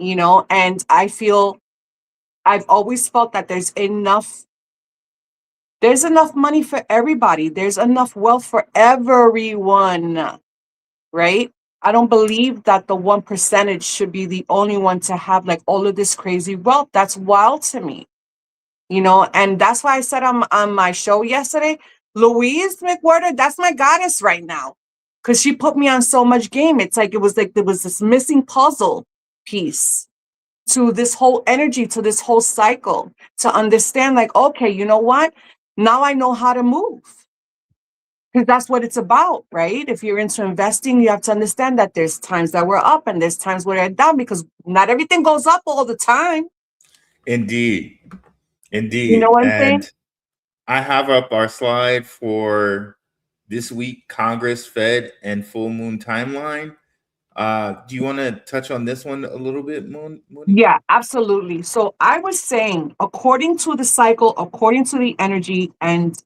B: and I've always felt that there's enough money for everybody. There's enough wealth for everyone, right? I don't believe that the 1% should be the only one to have like all of this crazy wealth. That's wild to me, and that's why I said on my show yesterday, Louise McWhorter, that's my goddess right now, because she put me on so much game. It's like there was this missing puzzle piece to this whole energy, to this whole cycle, to understand, like, okay, you know what? Now I know how to move. Because that's what it's about, right? If you're into investing, you have to understand that there's times that we're up and there's times where they're down, because not everything goes up all the time.
A: Indeed.
B: You know what I'm saying?
A: And I have up our slide for this week, Congress, Fed, and full moon timeline. Do you want to touch on this one a little bit, Moon?
B: Yeah, absolutely. So I was saying, according to the cycle, according to the energy, and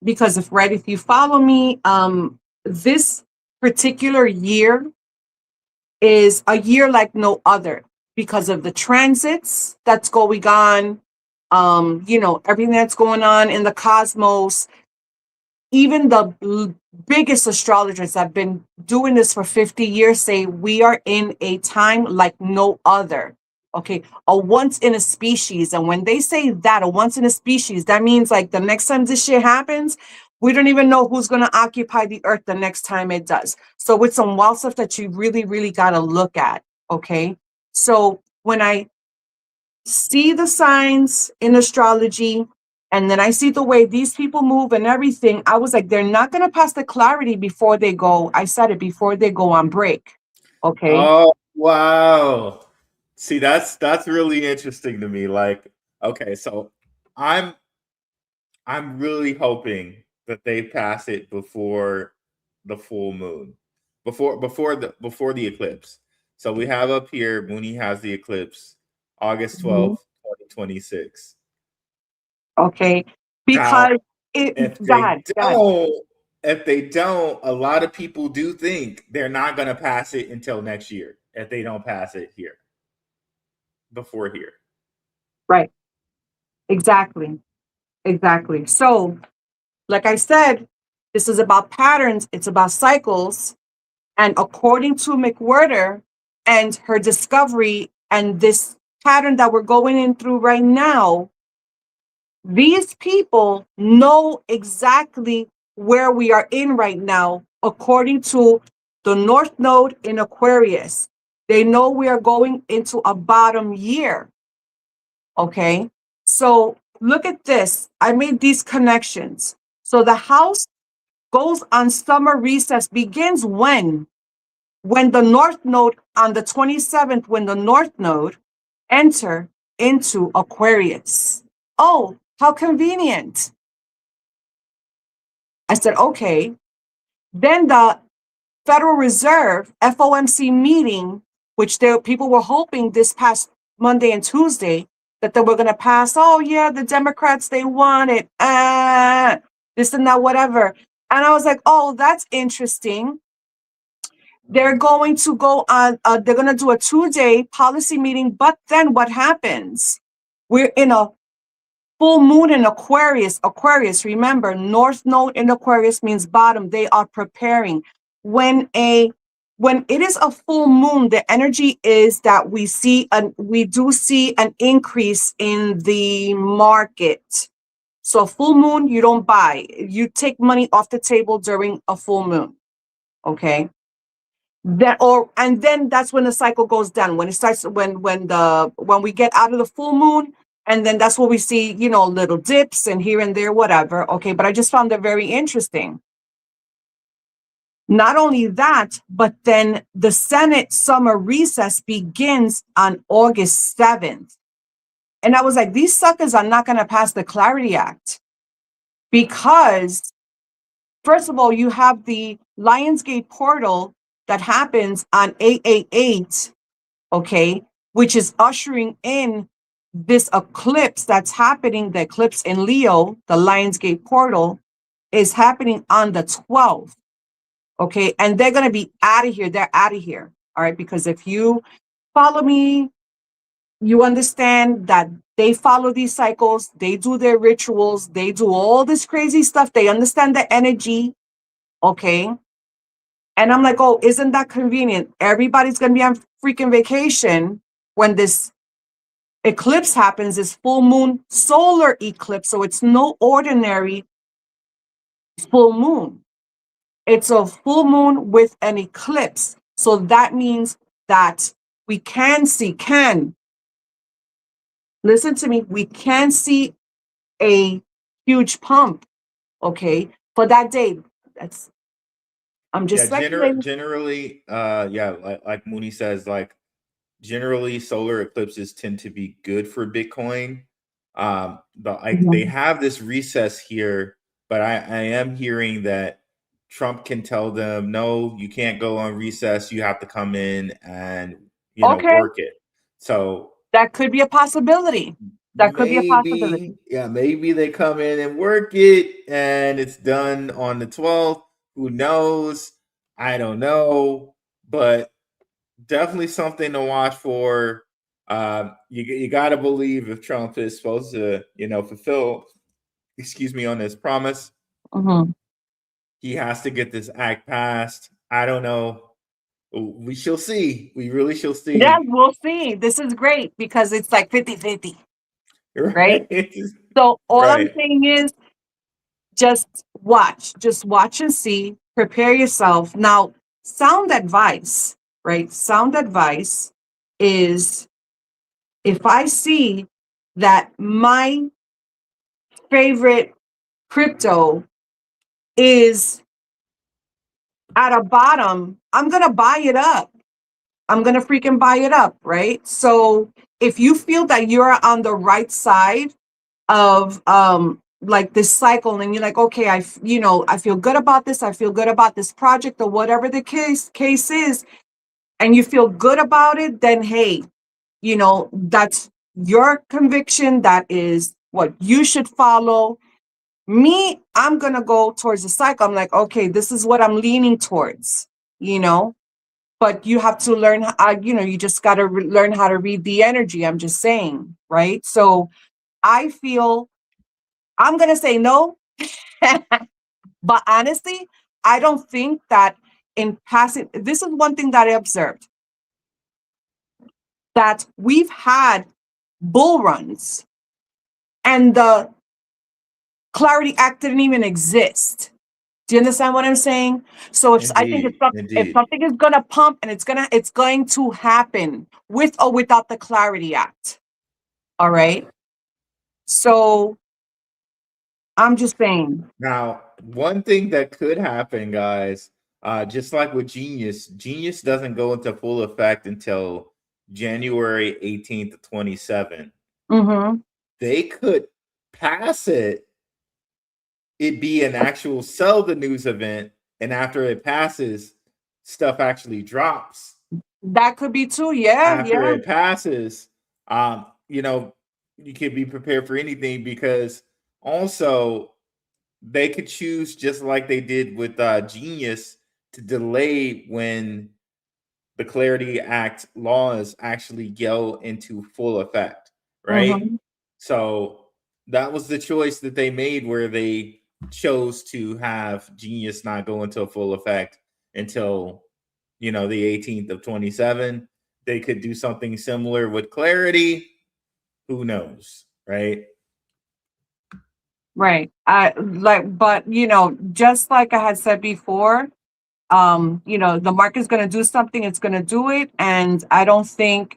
B: because if you follow me, this particular year is a year like no other because of the transits that's going on, everything that's going on in the cosmos. Even the biggest astrologers that have been doing this for 50 years say we are in a time like no other. Okay, a once in a species. And when they say that, a once in a species, that means like the next time this shit happens, we don't even know who's going to occupy the earth the next time it does. So it's some wild stuff that you really, really got to look at. Okay, so when I see the signs in astrology, and then I see the way these people move and everything, I was like, they're not going to pass the clarity before they go. I said it, before they go on break. Okay.
A: Oh, wow. See, that's really interesting to me. Like, okay, so I'm really hoping that they pass it before the full moon, before the eclipse. So we have up here, Mooney has the eclipse, August 12th, 2026.
B: Okay. Because
A: if they don't, a lot of people do think they're not going to pass it until next year if they don't pass it before here.
B: Right. Exactly. So, like I said, this is about patterns. It's about cycles. And according to McWhorter and her discovery and this pattern that we're going in through right now, these people know exactly where we are in right now, according to the North Node in Aquarius. They know we are going into a bottom year. Okay, so look at this. I made these connections. So the house goes on summer recess, begins when the North Node on the 27th, when the North Node enter into Aquarius. Oh, how convenient. I said, okay. Then the Federal Reserve FOMC meeting, which people were hoping this past Monday and Tuesday that they were going to pass, oh yeah, the Democrats, they want it, this and that, whatever. And I was like, oh, that's interesting. They're going to go on, they're going to do a 2-day policy meeting, but then what happens? We're in a full moon in Aquarius. Aquarius, remember, North Node in Aquarius means bottom. They are preparing. When it is a full moon, the energy is that we do see an increase in the market. So full moon, you don't buy. You take money off the table during a full moon. Okay. And then that's when the cycle goes down. When it starts, when we get out of the full moon, and then that's what we see, little dips and here and there, whatever. Okay. But I just found that very interesting. Not only that, but then the Senate summer recess begins on August 7th. And I was like, these suckers are not going to pass the Clarity Act because, first of all, you have the Lionsgate portal that happens on 888, okay, which is ushering in this eclipse that's happening. The eclipse in Leo, the Lionsgate portal, is happening on the 12th, okay, and they're going to be out of here. They're out of here, all right, because if you follow me, you understand that they follow these cycles, they do their rituals, they do all this crazy stuff, they understand the energy, okay? And I'm like, oh, isn't that convenient? Everybody's going to be on freaking vacation when this eclipse happens, this full moon solar eclipse. So it's no ordinary full moon. It's a full moon with an eclipse. So that means that we listen to me, we can see a huge pump, okay, for that day. I'm just speculating.
A: Generally, like Mooney says, like generally solar eclipses tend to be good for Bitcoin. They have this recess here, but I am hearing that Trump can tell them, no, you can't go on recess. You have to come in and work it. So
B: that could be a possibility.
A: Maybe they come in and work it and it's done on the 12th. Who knows? I don't know, but definitely something to watch for. You got to believe if Trump is supposed to, fulfill, on his promise, he has to get this act passed. I don't know. We shall see. We really shall see.
B: Yeah, we'll see. This is great because it's like 50-50. Right? So all I'm saying is just watch and see, prepare yourself. Now, sound advice, right? Sound advice is if I see that my favorite crypto is at a bottom, I'm going to buy it up. I'm going to freaking buy it up, right? So if you feel that you're on the right side of like this cycle and you're like, okay, I feel good about this. I feel good about this project or whatever the case is, and you feel good about it, then hey, that's your conviction. That is what you should follow. Me, I'm going to go towards the cycle. I'm like, okay, this is what I'm leaning towards, but you have to learn, you just got to learn how to read the energy. I'm just saying, right? So I feel I'm going to say no, but honestly, I don't think that in passing, this is one thing that I observed, that we've had bull runs and the Clarity Act didn't even exist. Do you understand what I'm saying? So if something is going to pump and it's going to happen with or without the Clarity Act. All right. So I'm just saying.
A: Now, one thing that could happen, guys, just like with Genius doesn't go into full effect until January 18th to 27. They could pass it be an actual sell the news event, and after it passes, stuff actually drops.
B: That could be too, yeah.
A: After it passes, you can be prepared for anything, because also they could choose, just like they did with Genius, to delay when the Clarity Act laws actually go into full effect, right? So that was the choice that they made, where they chose to have Genius not go into full effect until, the 18th of 27. They could do something similar with Clarity. Who knows, right?
B: Right. But just like I had said before, the market's going to do something, it's going to do it. And I don't think,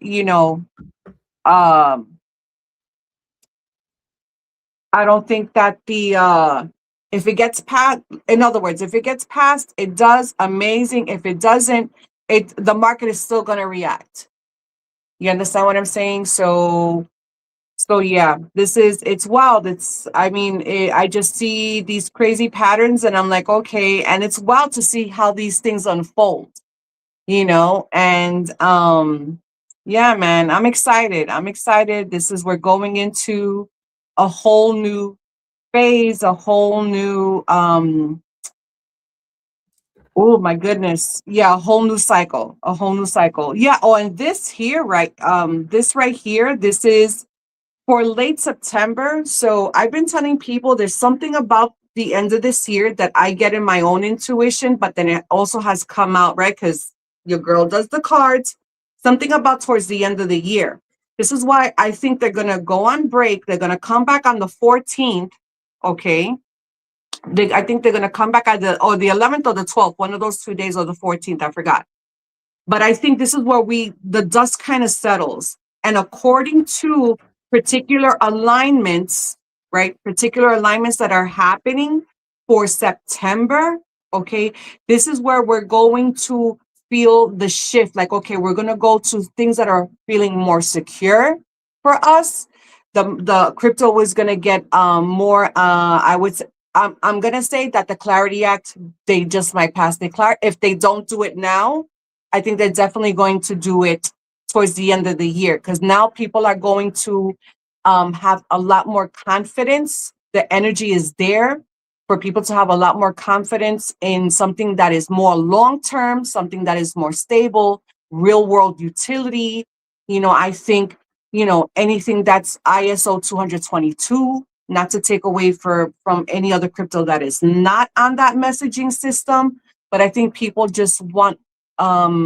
B: I don't think that if it gets passed, in other words, if it gets passed, it does amazing. If it doesn't, the market is still going to react. You understand what I'm saying? So yeah, it's wild. I just see these crazy patterns and I'm like, okay. And it's wild to see how these things unfold, and, yeah, man, I'm excited. We're going into a whole new phase, a whole new, oh my goodness. Yeah, a whole new cycle, Yeah. Oh, and this right here, this is for late September. So I've been telling people there's something about the end of this year that I get in my own intuition, but then it also has come out, right? Because your girl does the cards, something about towards the end of the year. This is why I think they're going to go on break. They're going to come back on the 14th. Okay. I think they're going to come back at the 11th or the 12th, one of those 2 days, or the 14th. I forgot. But I think this is where the dust kind of settles. And according to particular alignments, right? Particular alignments that are happening for September, okay? This is where we're going to feel the shift. Like, okay, we're going to go to things that are feeling more secure for us. The crypto is going to get more, I would say, I'm going to say that the Clarity Act, they just might pass the if they don't do it now, I think they're definitely going to do it towards the end of the year, because now people are going to have a lot more confidence. The energy is there for people to have a lot more confidence in something that is more long-term, something that is more stable, real world utility. I think, anything that's ISO 222, not to take away from any other crypto that is not on that messaging system, but I think people just want, they're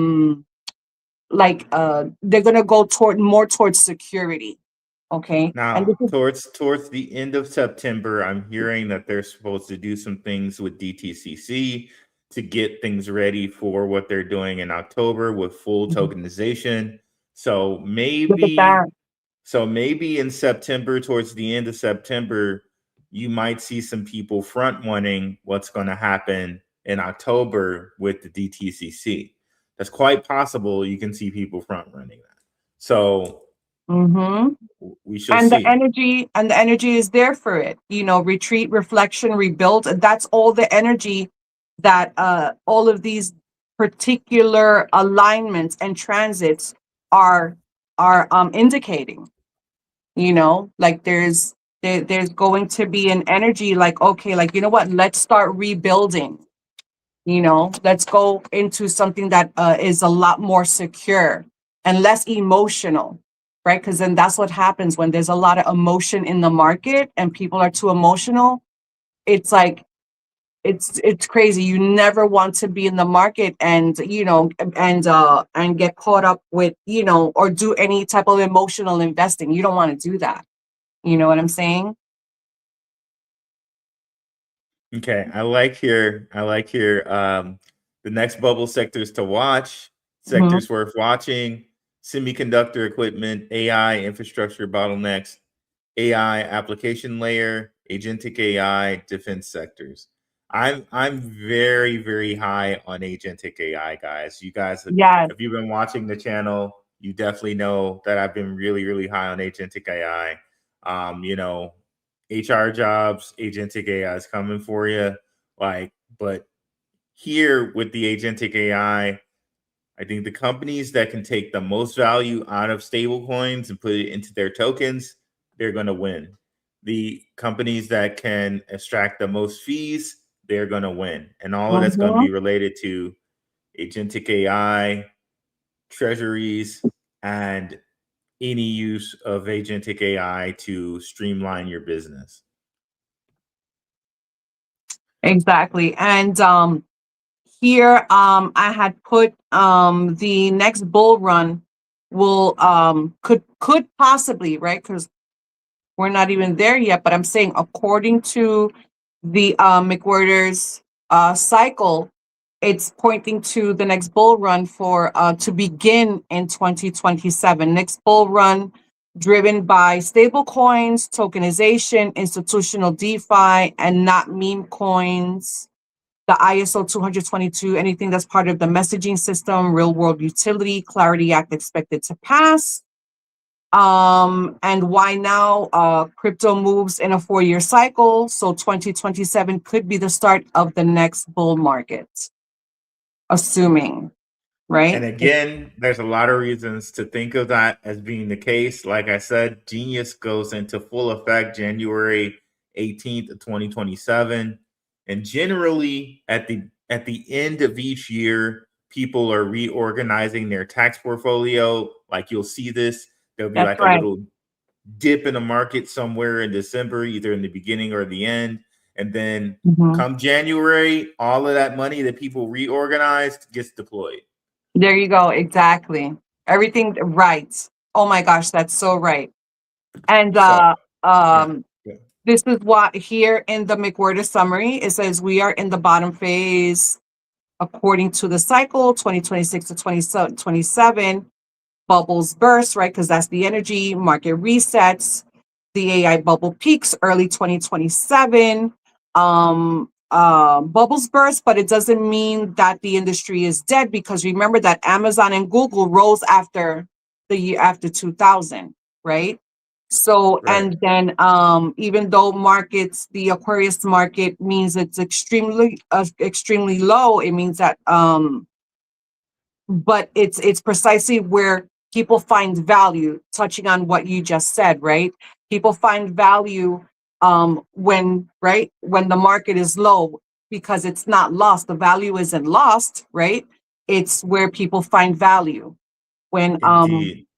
B: going to go more towards security. Okay. And
A: Now, towards the end of September, I'm hearing that they're supposed to do some things with DTCC to get things ready for what they're doing in October with full tokenization. So
B: look at that.
A: maybe in September, towards the end of September, you might see some people front running what's going to happen in October with the DTCC. That's quite possible. You can see people front running that. So we shall
B: And
A: see.
B: the energy is there for it. Retreat, reflection, rebuild. That's all the energy that all of these particular alignments and transits are indicating. Like there's going to be an energy like, okay, like, you know what, let's start rebuilding. Let's go into something that is a lot more secure and less emotional, right? Because then that's what happens when there's a lot of emotion in the market and people are too emotional. It's like, it's crazy. You never want to be in the market and, and get caught up with, or do any type of emotional investing. You don't want to do that. You know what I'm saying?
A: Okay, I like here. The next bubble sectors to watch, sectors worth watching: semiconductor equipment, AI infrastructure bottlenecks, AI application layer, agentic AI, defense sectors. I'm very, very high on agentic AI, guys. You guys,
B: Yes.
A: if you've been watching the channel, you definitely know that I've been really, really high on agentic AI. HR jobs, agentic AI is coming for you. But here with the agentic AI, I think the companies that can take the most value out of stable coins and put it into their tokens, they're going to win. The companies that can extract the most fees, they're going to win. And all of that's going to be related to agentic AI, treasuries, and any use of agentic AI to streamline your business.
B: Exactly. And here I had put the next bull run will could possibly, right? Because we're not even there yet, but I'm saying according to the McWhirter's cycle, it's pointing to the next bull run for to begin in 2027. Next bull run driven by stable coins, tokenization, institutional DeFi, and not meme coins. The ISO 222, anything that's part of the messaging system, real world utility, Clarity Act expected to pass. And why now? Crypto moves in a 4-year cycle, so 2027 could be the start of the next bull market, assuming, right?
A: And again, there's a lot of reasons to think of that as being the case. Like I said, Genius goes into full effect January 18th of 2027. And generally at the end of each year, people are reorganizing their tax portfolio. Like you'll see this, there'll be
B: That's
A: like a
B: right.
A: little dip in the market somewhere in December, either in the beginning or the end. And then come January, all of that money that people reorganized gets deployed.
B: There you go. Exactly. Everything right. Oh my gosh, that's so right. And this is what here in the McWhirter summary, it says we are in the bottom phase according to the cycle, 2026 to 2027. Bubbles burst, right? Because that's the energy, market resets, the AI bubble peaks early 2027. Bubbles burst, but it doesn't mean that the industry is dead, because remember that Amazon and Google rose after the year after 2000, right? So, and then even though markets, the Aquarius market means it's extremely low, it means that but it's precisely where people find value, touching on what you just said, right? People find value when the market is low, because it's not lost. The value isn't lost, right? It's where people find value when
A: Indeed.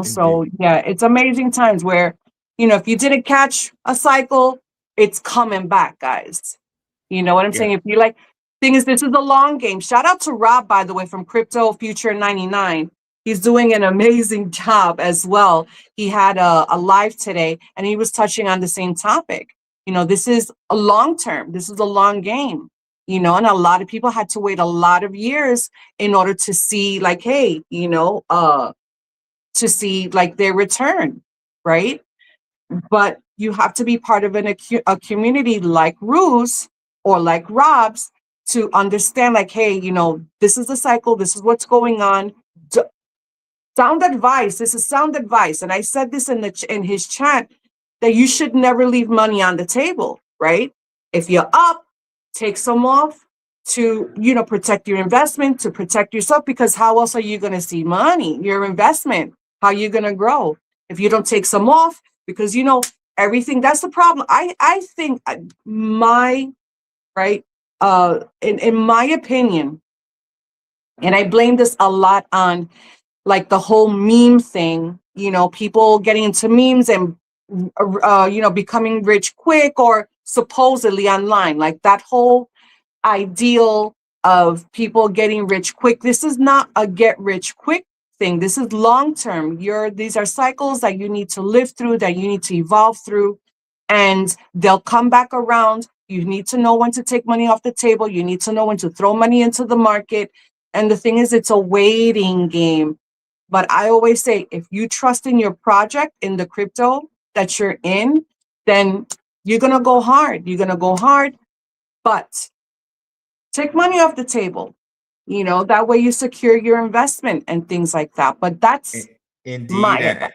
B: so yeah, it's amazing times where, if you didn't catch a cycle, it's coming back, guys. You know what I'm saying? If you thing is, this is a long game. Shout out to Rob, by the way, from Crypto Future 99. He's doing an amazing job as well. He had a live today and he was touching on the same topic. This is a long term. This is a long game, and a lot of people had to wait a lot of years in order to see to see their return, right? But you have to be part of a community like Rue's or like Rob's to understand, hey, this is the cycle, this is what's going on. Sound advice. This is sound advice. And I said this in his chat, that you should never leave money on the table, right? If you're up, take some off to, protect your investment, to protect yourself, because how else are you going to see money? Your investment, how are you going to grow if you don't take some off? Because, everything, that's the problem. I think in my opinion, and I blame this a lot on the whole meme thing, people getting into memes and, becoming rich quick, or supposedly online, that whole ideal of people getting rich quick. This is not a get rich quick thing. This is long term. These are cycles that you need to live through, that you need to evolve through, and they'll come back around. You need to know when to take money off the table. You need to know when to throw money into the market. And the thing is, it's a waiting game. But I always say, if you trust in your project, in the crypto that you're in, then you're going to go hard. You're going to go hard, but take money off the table. That way you secure your investment and things like that. But that's
A: indeed.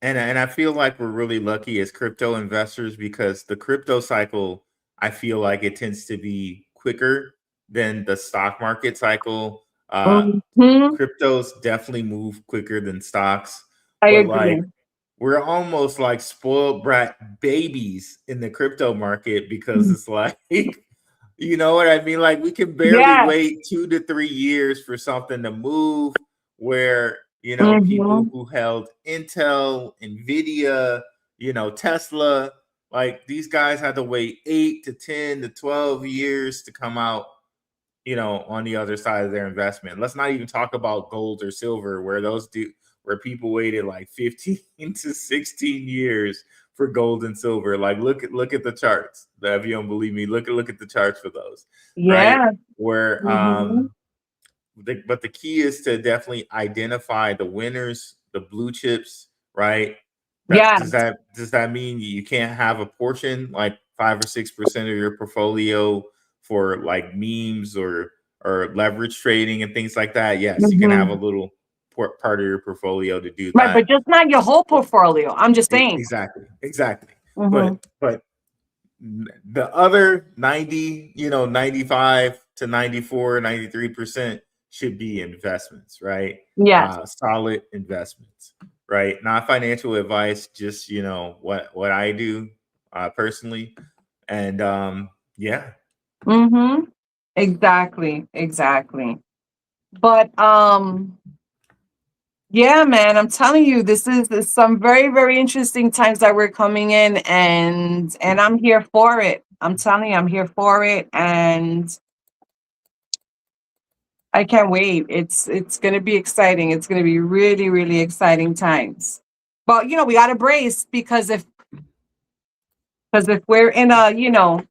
A: And I feel like we're really lucky as crypto investors, because the crypto cycle, I feel like it tends to be quicker than the stock market cycle. Cryptos definitely move quicker than stocks.
B: I agree.
A: We're almost like spoiled brat babies in the crypto market, because it's you know what I mean? We can barely wait 2 to 3 years for something to move, where You know, people
B: Mm-hmm.
A: who held Intel, Nvidia, you know, Tesla. Like these guys had to wait 8 to 10 to 12 years to come out, you know, on the other side of their investment. Let's not even talk about gold or silver, where people waited like 15 to 16 years for gold and silver. Like look at the charts. If you don't believe me, look at the charts for those, right?
B: Yeah.
A: Where
B: Mm-hmm.
A: but the key is to definitely identify the winners, the blue chips, right?
B: Yeah.
A: Does that mean you can't have a portion like 5 or 6% of your portfolio for like memes or leverage trading and things like that? Yes, you can have a
B: Mm-hmm.
A: little part of your portfolio to do
B: Right, but
A: that.
B: just not your whole portfolio. I'm just saying.
A: Exactly.
B: Mm-hmm.
A: But the other 90, you know, 95 to 94, 93% should be investments, right?
B: Yes.
A: Solid investments, right? Not financial advice, just, you know, what I do personally. And yeah.
B: Mm-hmm. Exactly. Exactly. But yeah, man, I'm telling you, this is some very, very interesting times that we're coming in, and I'm here for it. I'm telling you, I'm here for it, and I can't wait. It's gonna be exciting. It's gonna be really, really exciting times. But you know, we gotta brace because if we're in a, you know,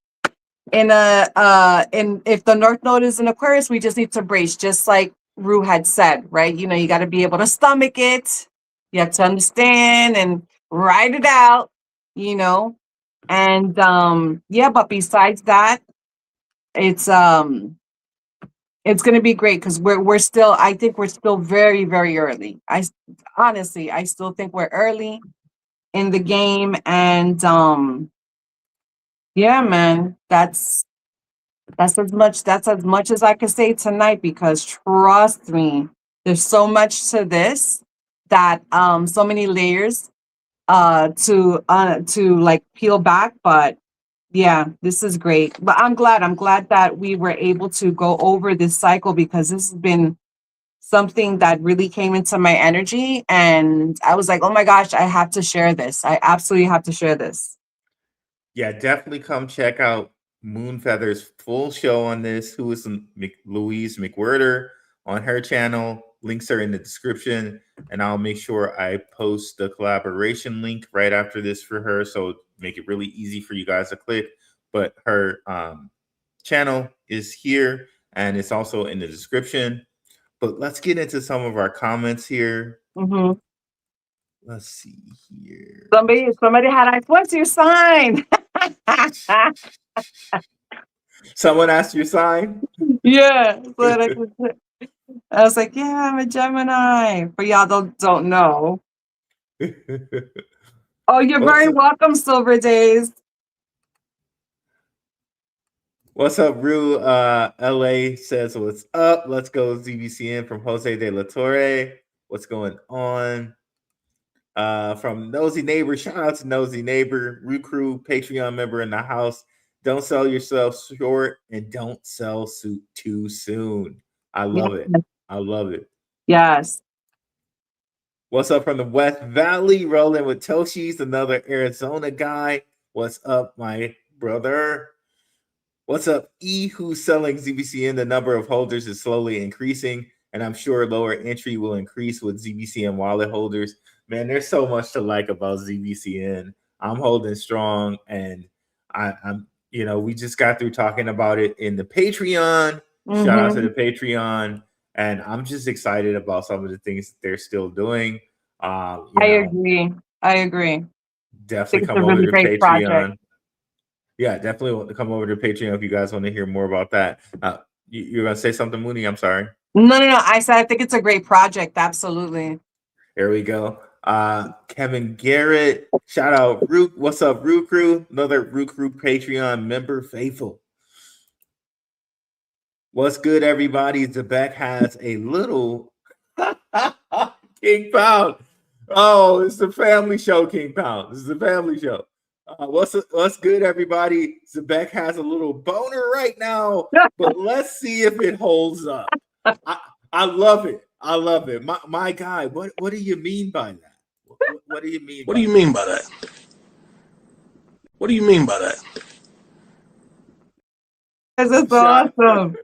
B: in if the North Node is in Aquarius, we just need to brace, just like Rue had said, right? You know, you got to be able to stomach it. You have to understand and ride it out, you know. And yeah, but besides that, it's it's gonna be great because we're still, I think we're still very, very early. Honestly, I still think we're early in the game. And yeah, man, that's as much as I can say tonight, because trust me, there's so much to this, that so many layers to like peel back. But yeah, this is great. But I'm glad that we were able to go over this cycle, because this has been something that really came into my energy, and I was like, oh my gosh, I have to share this. I absolutely have to share this.
A: Yeah, definitely come check out Moonfeather's full show on this. Who is Louise McWhirter on her channel? Links are in the description, and I'll make sure I post the collaboration link right after this for her, so make it really easy for you guys to click. But her channel is here, and it's also in the description. But let's get into some of our comments here.
B: Mm-hmm.
A: Let's see here.
B: Somebody had asked, what's your sign?
A: Someone asked your sign?
B: Yeah. I was like, yeah, I'm a Gemini. For y'all don't know. Oh, you're very welcome, Silver Days.
A: What's up, Rue? LA says, what's up? Let's go, ZBCN from Jose de la Torre. What's going on? From Nosy Neighbor, shout out to Nosy Neighbor, Rue Crew, Patreon member in the house. Don't sell yourself short, and don't sell too soon. I love it. I love it.
B: Yes.
A: What's up from the West Valley? Rolling with Toshi's, another Arizona guy. What's up, my brother? What's up, E? Who's selling ZBCN? The number of holders is slowly increasing, and I'm sure lower entry will increase with ZBCN wallet holders. Man, there's so much to like about ZBCN. I'm holding strong, and I'm, you know, we just got through talking about it in the Patreon.
B: Mm-hmm.
A: Shout out to the Patreon, and I'm just excited about some of the things that they're still doing.
B: I agree.
A: Definitely come over to Patreon. Yeah, definitely want to come over to Patreon if you guys want to hear more about that. You're going to say something, Mooney? I'm sorry.
B: No. I said I think it's a great project. Absolutely.
A: There we go. Kevin Garrett, shout out Root. What's up, Root Crew? Another Root Crew Patreon member, faithful. What's good, everybody? ZEBEC has a little King Pound. Oh, it's the family show, King Pound. This is the family show. What's good, everybody? ZEBEC has a little boner right now, but let's see if it holds up. I love it. I love it. My guy, what do you mean by that? What do you mean?
E: What do you mean by that? What do you mean by that?
B: This is awesome.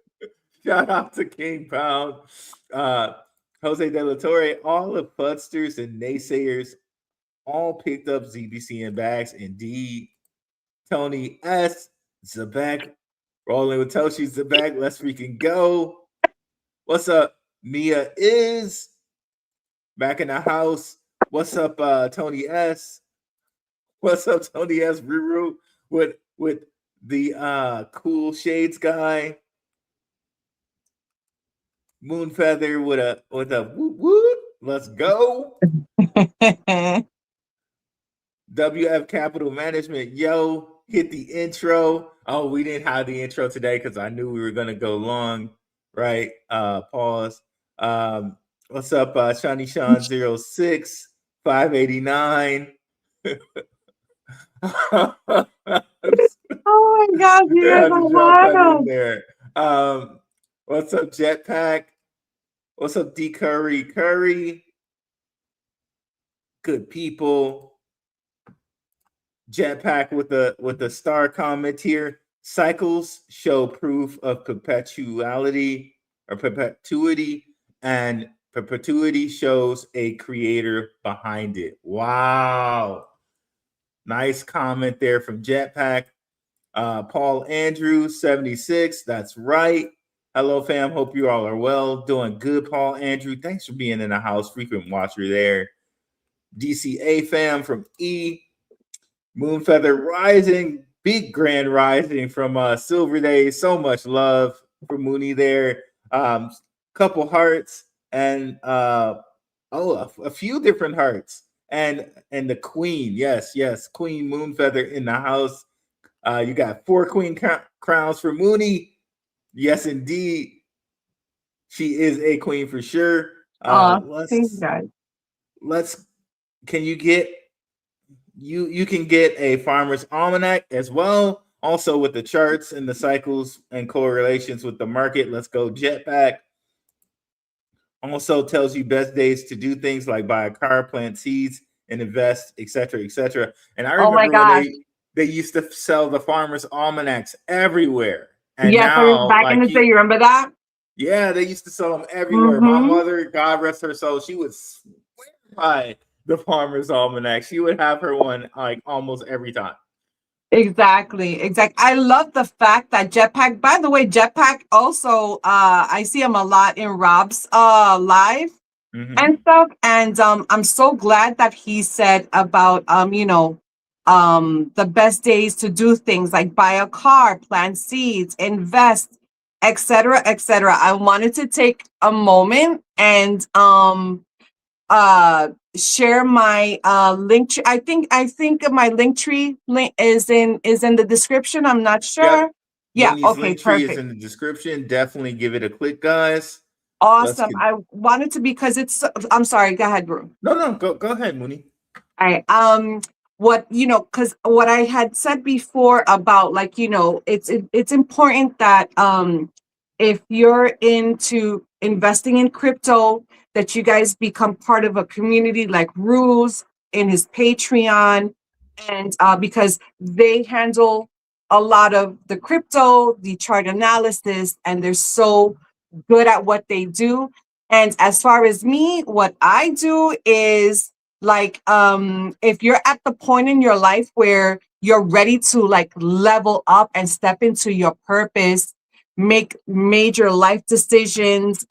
A: Shout out to King Pound, Jose De La Torre, all the fudsters and naysayers all picked up ZBCN bags. Indeed, Tony S, ZEBEC, rolling with Toshi ZEBEC. Let's freaking go. What's up? Mia is back in the house. What's up, Tony S? What's up, Tony S? Ruru with the cool shades guy. Moonfeather with a whoop whoop. Let's go. WF Capital Management, yo, hit the intro. Oh, we didn't have the intro today because I knew we were gonna go long, right? Pause. What's up, Shani Sean 06 589?
B: Oh my God, you guys are wild.
A: What's up, Jetpack? What's up, D Curry? Good people. Jetpack with the star comment here. Cycles show proof of perpetuity, and perpetuity shows a creator behind it. Wow. Nice comment there from Jetpack. Paul Andrews 76. That's right. Hello, fam. Hope you all are well. Doing good, Paul Andrew. Thanks for being in the house. Frequent watcher there. DCA fam from E. Moonfeather Rising. Big grand rising from Silver Days. So much love for Mooney there. Couple hearts and a few different hearts. And the queen. Yes. Queen Moonfeather in the house. You got 4 queen crowns for Mooney. Yes, indeed. She is a queen for sure.
B: Thanks, guys.
A: Can you get you can get a farmer's almanac as well, also with the charts and the cycles and correlations with the market. Let's go. Jetpack also tells you best days to do things like buy a car, plant seeds, and invest, etc., etc. And I remember when they used to sell the farmer's almanacs everywhere. And now,
B: back in the day, you remember that?
A: Yeah, they used to sell them everywhere. My mother, God rest her soul, she would swear by the farmer's almanac. She would have her one like almost every time.
B: Exactly. I love the fact that Jetpack, by the way, Jetpack also, I see him a lot in Rob's live and stuff. And I'm so glad that he said about, the best days to do things like buy a car, plant seeds, invest, etc., etc. I wanted to take a moment and share my link. I think my link tree link is in the description. I'm not sure.
A: Yep.
B: Yeah. Okay.
A: Link tree is in the description. Definitely give it a click, guys.
B: Awesome. I wanted to because it's. I'm sorry. Go ahead, Brew.
A: No. Go ahead, Mooney.
B: All right. Because what I had said before about it's important that if you're into investing in crypto, that you guys become part of a community like Rules in his Patreon, and because they handle a lot of the crypto, the chart analysis, and they're so good at what they do. And as far as me, what I do is if you're at the point in your life where you're ready to level up and step into your purpose, make major life decisions,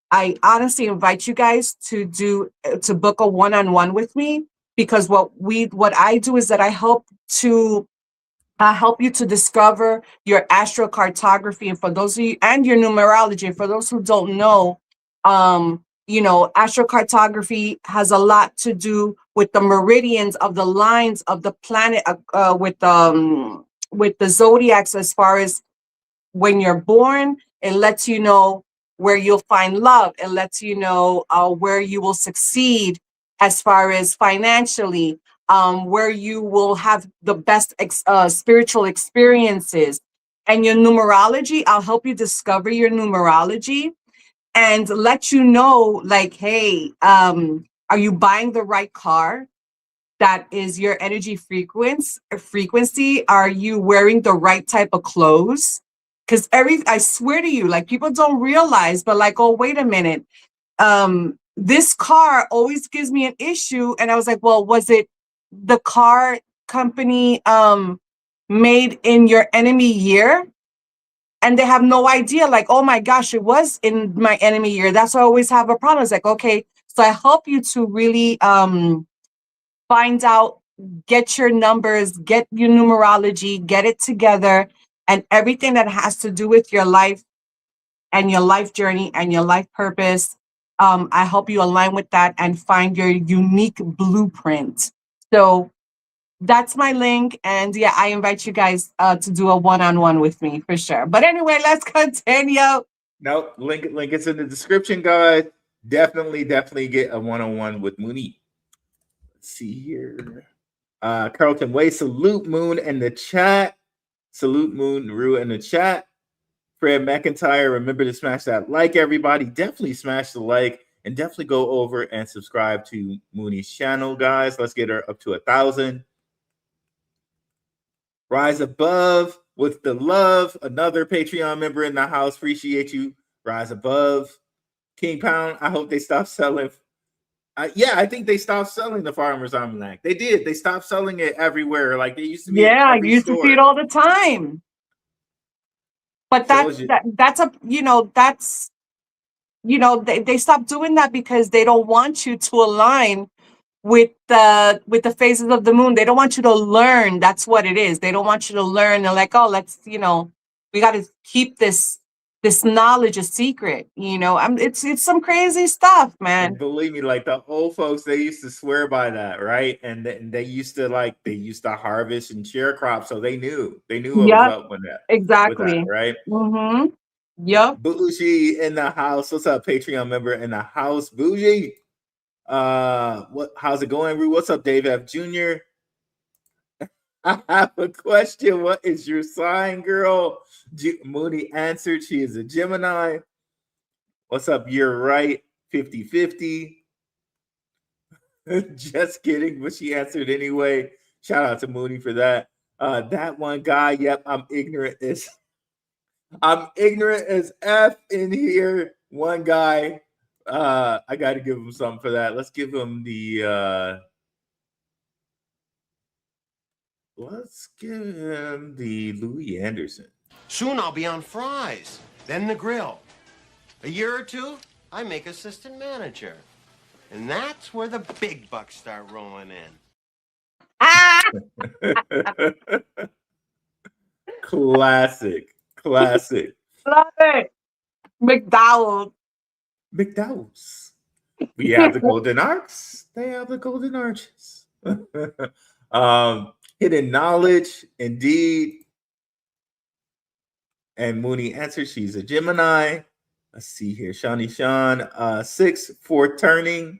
B: I honestly invite you guys to book a one-on-one with me, because what I do is that I help you to discover your astrocartography, and for those of you, and your numerology. For those who don't know, astrocartography has a lot to do with the meridians of the lines of the planet, with the zodiacs. As far as when you're born, it lets you know where you'll find love. It lets you know where you will succeed as far as financially, where you will have the best spiritual experiences. And your numerology, I'll help you discover your numerology. and let you know, like, hey, are you buying the right car? That is your energy frequency. Are you wearing the right type of clothes? Because I swear to you, like, people don't realize, but like, oh, wait a minute. This car always gives me an issue. And I was like, well, was it the car company made in your enemy year? And they have no idea, like, oh my gosh, it was in my enemy year. That's why I always have a problem. It's like, okay, so I help you to really find out, get your numbers, get your numerology, get it together, and everything that has to do with your life and your life journey and your life purpose. I help you align with that and find your unique blueprint. So that's my link. And yeah, I invite you guys to do a one-on-one with me for sure. But anyway, let's continue.
A: No, link is in the description, guys. Definitely get a one-on-one with Mooney. Let's see here. Carlton Way, salute Moon in the chat. Salute Moon Rue in the chat. Fred McIntyre, remember to smash that like, everybody. Definitely smash the like and definitely go over and subscribe to Mooney's channel, guys. Let's get her up to 1,000. Rise Above with the love. Another Patreon member in the house. Appreciate you. Rise Above. King Pound, I hope they stop selling. Yeah, I think they stopped selling the Farmer's Almanac. They did. They stopped selling it everywhere. Like they used to be in
B: Yeah,
A: every
B: you used
A: store.
B: to see it all the time. But that's they stopped doing that because they don't want you to align with the phases of the moon. They don't want you to learn. That's what it is. They don't want you to learn. They're like, oh, let's, we got to keep this knowledge a secret. It's some crazy stuff, man.
A: And believe me, like the old folks, they used to swear by that, right? And they used to harvest and share crops, so they knew what was up with that.
B: Exactly.
A: With that, right?
B: Mm-hmm. Yep.
A: Bougie in the house. What's up, Patreon member in the house? Bougie. How's it going, Rue? What's up, Dave F. Jr.? I have a question. What is your sign, girl? Mooney answered. She is a Gemini. What's up? You're right. 50-50. Just kidding, but she answered anyway. Shout out to Mooney for that. That one guy, yep, I'm ignorant as F in here. One guy. I got to give him something for that. Let's give him the Louis Anderson.
E: Soon I'll be on fries, then the grill. A year or two, I make assistant manager. And that's where the big bucks start rolling in.
A: Classic.
B: Love it.
A: McDowell's. We have the golden arcs. They have the golden arches. Hidden knowledge, indeed. And Mooney answers, she's a Gemini. Let's see here. Shawnee Sean, 6 for turning.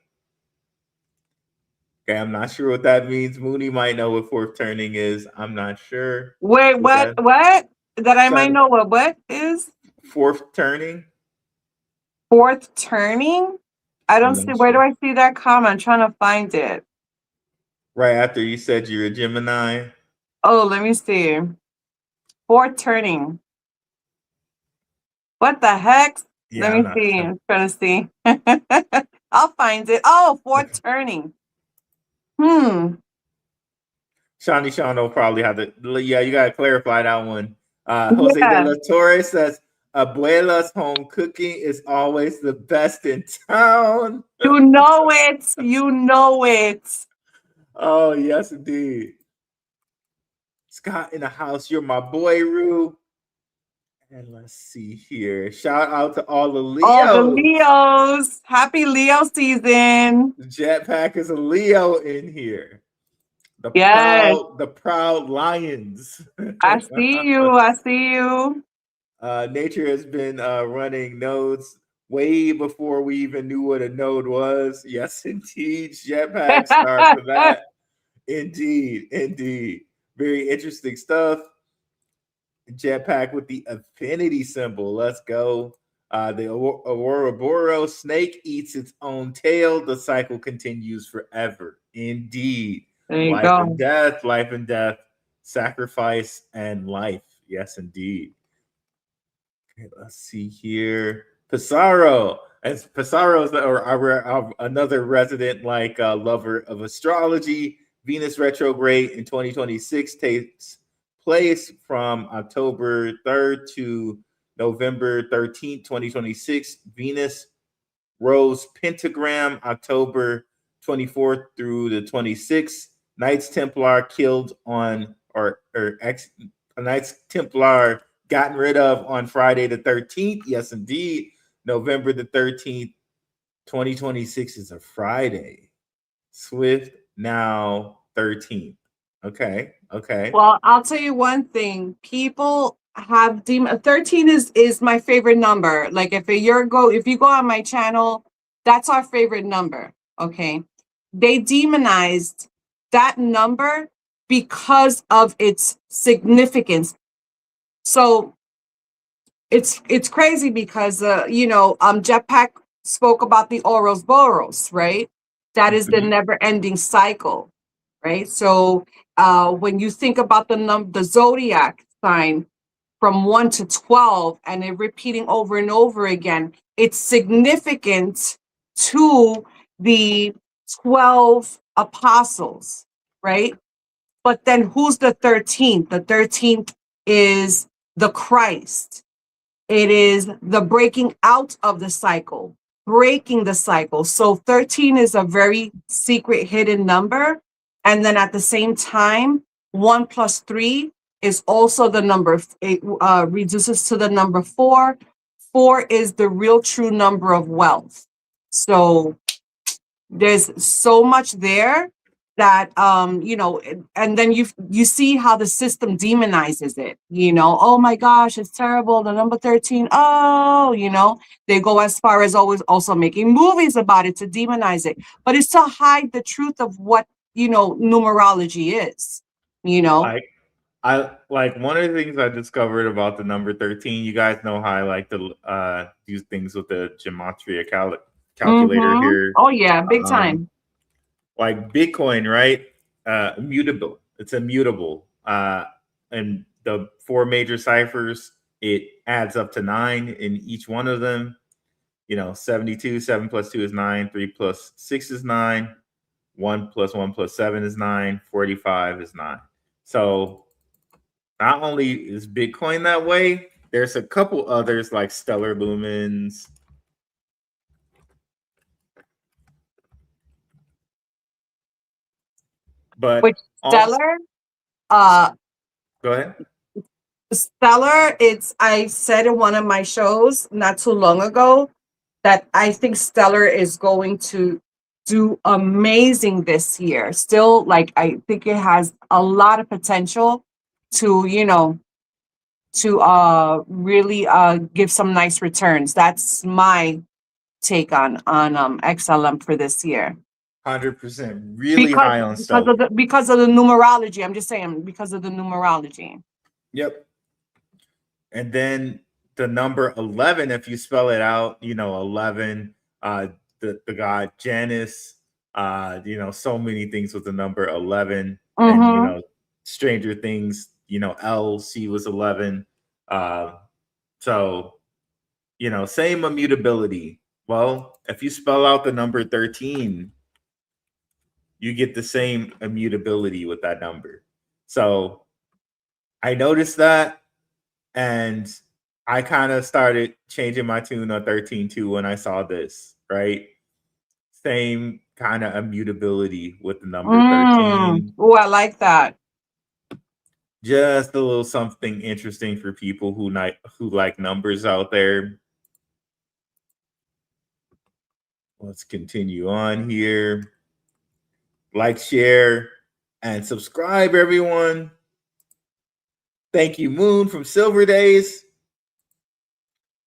A: Okay, I'm not sure what that means. Mooney might know what fourth turning is. I'm not sure.
B: Wait, what? That I might know what is?
A: Fourth turning.
B: Fourth turning? I don't see. Where do I see that comment? I'm trying to find it.
A: Right after you said you're a Gemini.
B: Oh, let me see. Fourth turning. What the heck?
A: Yeah,
B: let me see. Sure. I'm trying to see. I'll find it. Oh, fourth turning.
A: Shawnee Sean will probably have to. Yeah, you gotta clarify that one. Jose de la Torre says, "Abuela's home cooking is always the best in town."
B: You know it. You know it.
A: Oh yes, indeed. Scott in the house, you're my boy, Rue. And let's see here. Shout out to all the Leos.
B: All the Leos. Happy Leo season.
A: Jetpack is a Leo in here. The proud lions.
B: I see you.
A: Nature has been running nodes way before we even knew what a node was. Yes, indeed. Jetpack star for that. Indeed. Very interesting stuff. Jetpack with the affinity symbol. Let's go. The Ouroboros snake eats its own tail. The cycle continues forever. Indeed.
B: There you
A: Life and
B: go.
A: death, life and death, sacrifice and life. Yes, indeed. Okay, let's see here. Pissarro. As Pissarro is another resident lover of astrology. Venus retrograde in 2026 takes place from October 3rd to November 13th, 2026. Venus rose pentagram October 24th through the 26th. Knights Templar killed on Knights Templar gotten rid of on Friday the 13th. Yes, indeed. November the 13th, 2026 is a Friday. Swift now 13th. Okay.
B: Well, I'll tell you one thing. People have 13 is my favorite number. Like if you go on my channel, that's our favorite number. Okay. They demonized that number because of its significance. So it's crazy because Jetpack spoke about the Ouroboros, right? That is the never-ending cycle, right? So when you think about the zodiac sign from 1 to 12 and it repeating over and over again, it's significant to the 12 apostles, right? But then who's the 13th? The 13th is the Christ. It is the breaking out of the cycle, breaking the cycle. So 13 is a very secret hidden number. And then at the same time, 1 plus 3 is also the number. It reduces to the number 4. 4 is the real true number of wealth. So there's so much there that and then you see how the system demonizes it. Oh my gosh, it's terrible, the number 13. They go as far as always also making movies about it to demonize it, but it's to hide the truth of what numerology is.
A: I like one of the things I discovered about the number 13. You guys know how I like to use things with the gematria calculator here.
B: Oh yeah, big time.
A: Like Bitcoin, right? Immutable. It's immutable. And the 4 major ciphers, it adds up to 9 in each one of them. 72, 7 plus 2 is 9, 3 plus 6 is 9, 1 plus 1 plus 7 is 9, 45 is 9. So not only is Bitcoin that way, there's a couple others like stellar lumens. But
B: which stellar,
A: go ahead.
B: Stellar, I said in one of my shows not too long ago that I think Stellar is going to do amazing this year. Still, like, I think it has a lot of potential to, really give some nice returns. That's my take on XLM for this year.
A: 100%, really high on stuff
B: because of the numerology. I'm just saying because of the numerology.
A: Yep. And then the number 11, if you spell it out, 11, the god Janus, so many things with the number 11, and Stranger Things, LC was 11. So, same immutability. Well, if you spell out the number 13, you get the same immutability with that number. So I noticed that, and I kind of started changing my tune on 13 too when I saw this, right? Same kind of immutability with the number 13.
B: Oh, I like that.
A: Just a little something interesting for people who like numbers out there. Let's continue on here. Like, share, and subscribe, everyone. Thank you, Moon from Silver Days.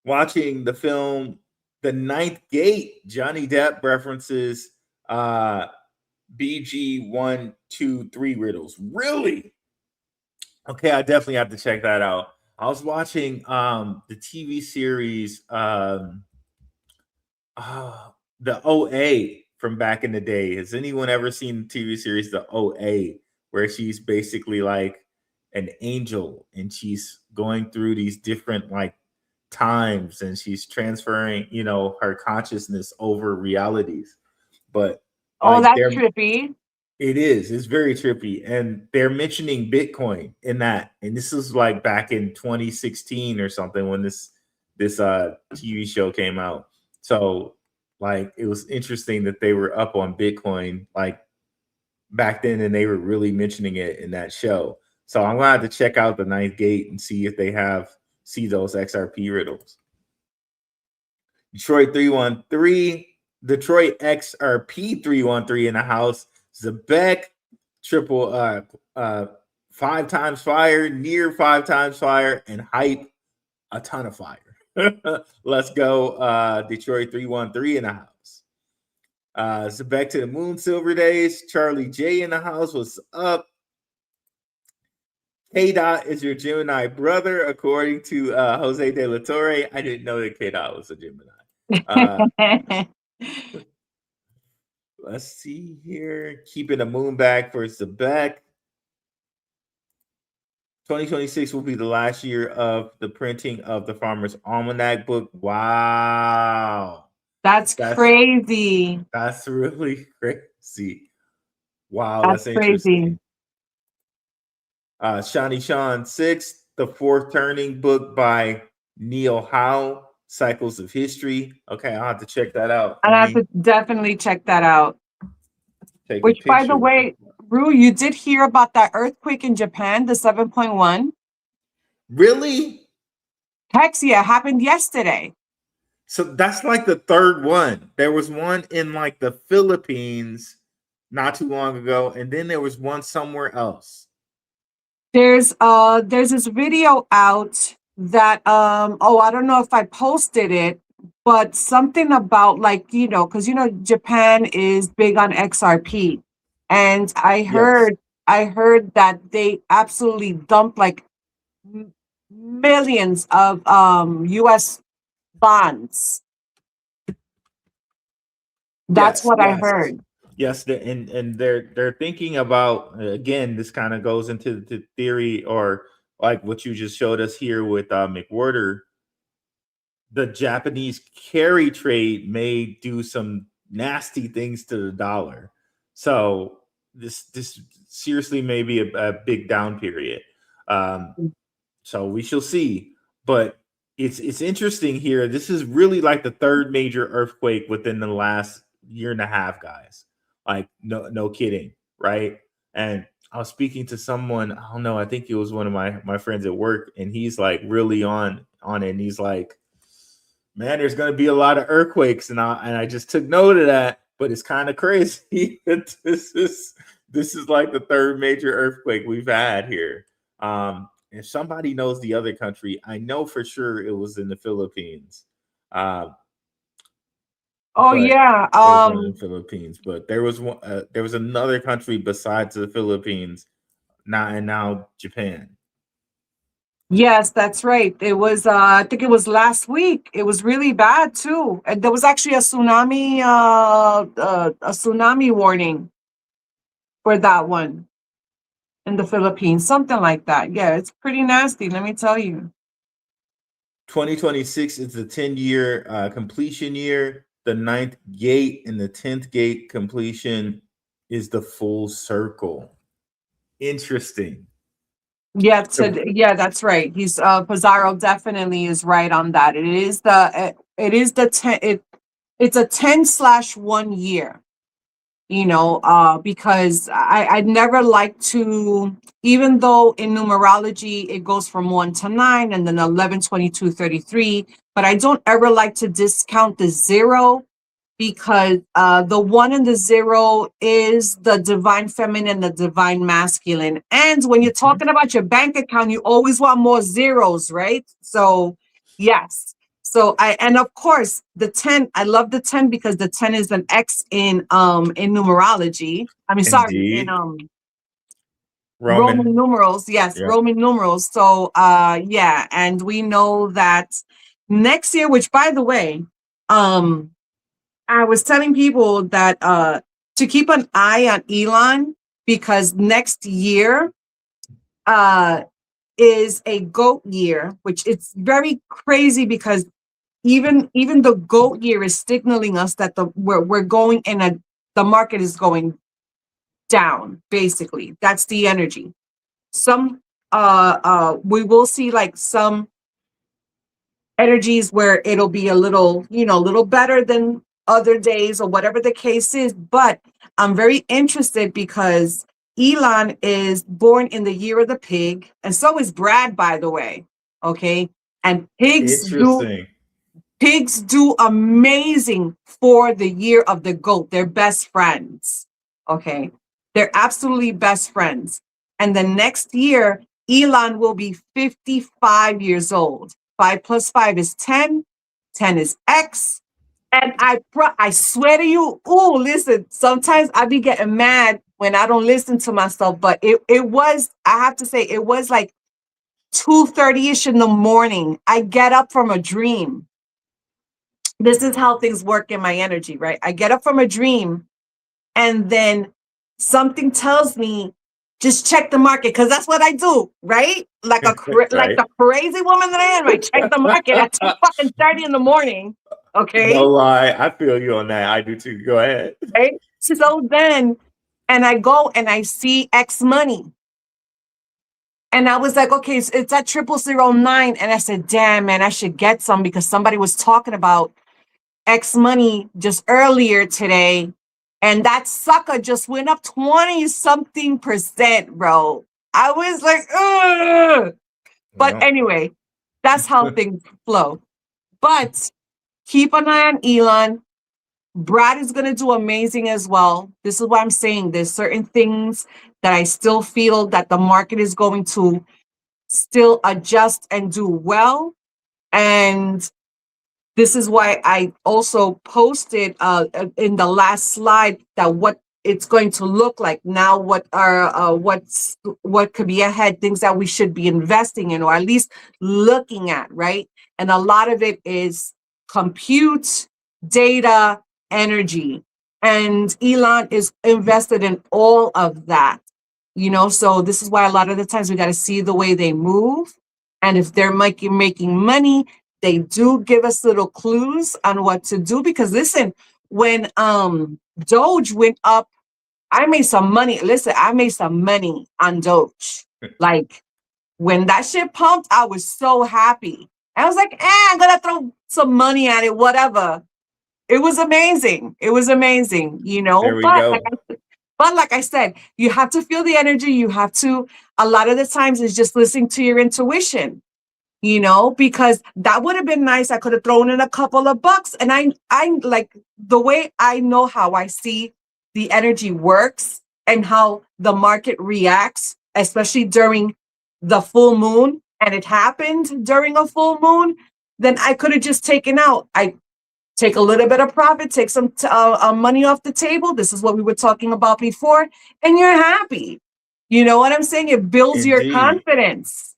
A: Watching the film The Ninth Gate, Johnny Depp references BG 1, 2, 3 riddles. Really? Okay, I definitely have to check that out. I was watching the TV series the OA from back in the day. Has anyone ever seen the TV series The OA, where she's basically like an angel and she's going through these different like times and she's transferring, you know, her consciousness over realities. But
B: Oh,
A: like
B: that's trippy.
A: it is. It's very trippy. And they're mentioning Bitcoin in that. And this is like back in 2016 or something when this TV show came out. So like it was interesting that they were up on Bitcoin like back then and they were really mentioning it in that show. So I'm gonna have to check out the Ninth Gate and see if they see those XRP riddles. Detroit 313, Detroit XRP 313 in the house. ZEBEC triple 5 times fire, near 5 times fire, and hype a ton of fire. Let's go, Detroit 313 in the house. ZEBEC to the moon, Silver Days. Charlie J in the house. What's up? K-Dot is your Gemini brother, according to Jose De La Torre. I didn't know that K-Dot was a Gemini. Let's see here. Keeping the moon back for ZEBEC. 2026 will be the last year of the printing of the Farmer's Almanac book. Wow.
B: That's crazy.
A: That's really crazy. Wow,
B: that's
A: interesting.
B: Crazy.
A: Shawnee Sean 6, The Fourth Turning book by Neil Howe, Cycles of History. Okay, I'll have to check that out.
B: I have to definitely check that out. Which, by the way, Rue, you did hear about that earthquake in Japan, the 7.1?
A: Really?
B: Heck yeah, it happened yesterday.
A: So that's like the third one. There was one in like the Philippines not too long ago, and then there was one somewhere else.
B: There's this video out that I don't know if I posted it, but something about like, you know, because you know Japan is big on XRP, and I heard that they absolutely dumped like millions of US bonds. That's what I heard.
A: Yes, and they're thinking about, again, this kind of goes into the theory or like what you just showed us here with McWhorter. The Japanese carry trade may do some nasty things to the dollar. So this seriously may be a big down period. So we shall see. But it's interesting here. This is really like the third major earthquake within the last year and a half, guys. Like no kidding, right? And I was speaking to someone, I don't know, I think it was one of my friends at work, and he's like really on it, and he's like, man, there's going to be a lot of earthquakes, and I just took note of that. But it's kind of crazy that this is like the third major earthquake we've had here. If somebody knows the other country, I know for sure it was in the Philippines. In Philippines, but there was one. There was another country besides the Philippines. Now Japan.
B: Yes, that's right. It was I think it was last week. It was really bad too. And there was actually a tsunami warning for that one in the Philippines, something like that. Yeah, it's pretty nasty, let me tell you.
A: 2026 is the 10-year completion year. The 9th gate and the 10th gate completion is the full circle. Interesting.
B: Yeah, that's right. He's Pizarro definitely is right on that. It's a 10/1 year, you know, because I'd never like to, even though in numerology it goes from 1 to 9 and then 11, 22, 33, but I don't ever like to discount the 0, because the 1 and the 0 is the divine feminine, the divine masculine. And when you're talking about your bank account, you always want more zeros, right? So yes. So and of course the 10, I love the 10 because the 10 is an X in numerology. I mean, sorry, Roman numerals, yes,
A: Yeah.
B: Roman numerals. So yeah, and we know that next year, which by the way, I was telling people that to keep an eye on Elon because next year is a GOAT year, which it's very crazy because even the GOAT year is signaling us that we're going in the market is going down, basically. That's the energy. Some we will see like some energies where it'll be a little, a little better than other days or whatever the case is. But I'm very interested because Elon is born in the year of the pig, and so is Brad, by the way. Okay. And
A: Interesting.
B: pigs do amazing for the year of the goat. They're best friends. Okay. They're absolutely best friends. And the next year, Elon will be 55 years old. 5 plus 5 is 10. 10 is X. And I swear to you, listen, sometimes I be getting mad when I don't listen to myself, but it was, I have to say, it was like 2:30-ish in the morning. I get up from a dream. This is how things work in my energy, right? I get up from a dream and then something tells me, just check the market, because that's what I do, right? Like
A: Right.
B: like the crazy woman that I am, I check the market at 2:30 in the morning. Okay.
A: No lie, I feel you on that. I do too. Go ahead.
B: Right. So then, and I go and I see X money. And I was like, okay, it's at 0009. And I said, damn, man, I should get some because somebody was talking about X money just earlier today. And that sucker just went up 20 something percent, bro. I was like, ugh. But
A: Well,
B: anyway, that's how things flow. But keep an eye on Elon. Brad is going to do amazing as well. This is what I'm saying. There's certain things that I still feel that the market is going to still adjust and do well. And this is why I also posted in the last slide that what it's going to look like now, what could be ahead, things that we should be investing in or at least looking at, right? And a lot of it is compute, data, energy. And Elon is invested in all of that, so this is why a lot of the times we got to see the way they move. And if they're making money, they do give us little clues on what to do. Because listen, when Doge went up, I made some money. Listen, I made some money on Doge. Like when that shit pumped, I was so happy. I was like, I'm gonna throw some money at it, whatever. It was amazing. It was amazing,
A: there we
B: but
A: go.
B: but like I said, you have to feel the energy. You have to, a lot of the times it's just listening to your intuition, because that would have been nice. I could have thrown in a couple of bucks. And I like the way I know how I see the energy works and how the market reacts, especially during the full moon. And it happened during a full moon. Then I could have just taken out. I take a little bit of profit, take some money off the table. This is what we were talking about before. And you're happy. You know what I'm saying? It builds your
A: Indeed.
B: confidence.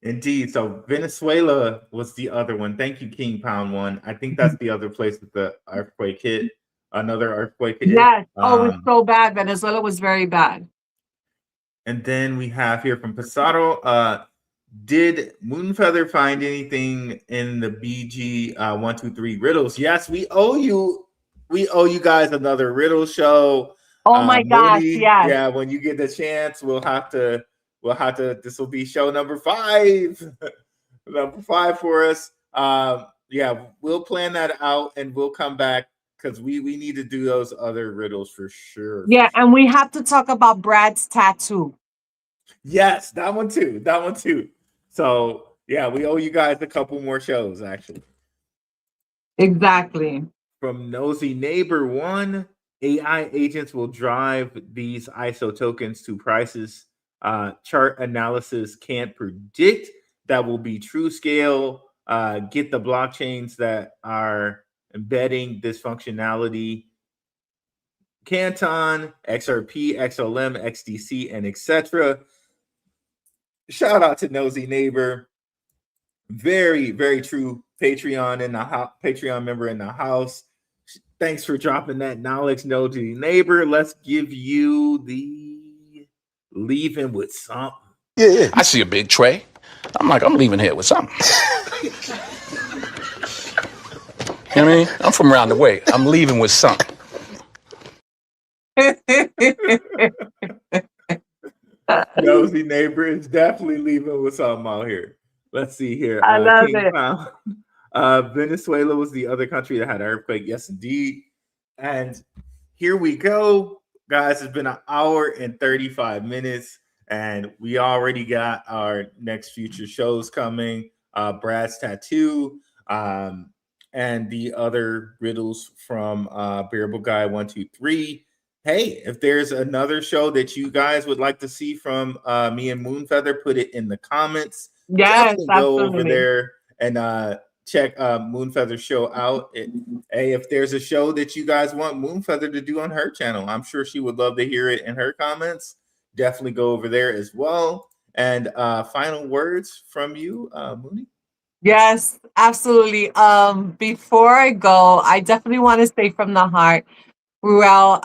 A: Indeed. So Venezuela was the other one. Thank you, King Pound One. I think that's the other place that the earthquake hit. Another earthquake hit.
B: Yes. Oh, it's so bad. Venezuela was very bad.
A: And then we have here from Pasado. Did Moonfeather find anything in the BG 123 riddles? Yes, we owe you. We owe you guys another riddle show.
B: Oh my gosh!
A: Mooney,
B: Yes.
A: yeah. When you get the chance, we'll have to. This will be show number 5. Number 5 for us. Yeah, we'll plan that out and we'll come back because we need to do those other riddles for sure.
B: Yeah, and we have to talk about Brad's tattoo.
A: Yes, that one too. That one too. So yeah, we owe you guys a couple more shows actually.
B: Exactly.
A: From Nosy Neighbor 1, AI agents will drive these ISO tokens to prices chart analysis can't predict. That will be true scale. Get the blockchains that are embedding this functionality Canton, XRP, XLM, XDC, and etc. Shout out to Nosy Neighbor. Very, very true Patreon Patreon member in the house. Thanks for dropping that knowledge, Nosy Neighbor. Let's give you the leaving with something.
F: Yeah. I see a big tray. I'm like, I'm leaving here with something. You know what I mean? I'm from around the way. I'm leaving with something.
A: Nosy Neighbor is definitely leaving with something out here. Let's see here.
B: I love
A: King
B: it.
A: Pound. Venezuela was the other country that had an earthquake. Yes, indeed. And here we go, guys. It's been an hour and 35 minutes, and we already got our next future shows coming. Brad's Tattoo, and the other riddles from Bearable Guy 123. Hey, if there's another show that you guys would like to see from me and Moonfeather, put it in the comments.
B: Yes,
A: Definitely go over
B: absolutely.
A: there and check Moonfeather's show out. Hey, if there's a show that you guys want Moonfeather to do on her channel, I'm sure she would love to hear it in her comments. Definitely go over there as well. And final words from you, Mooney?
B: Yes, absolutely. Before I go, I definitely want to say from the heart, Ruel,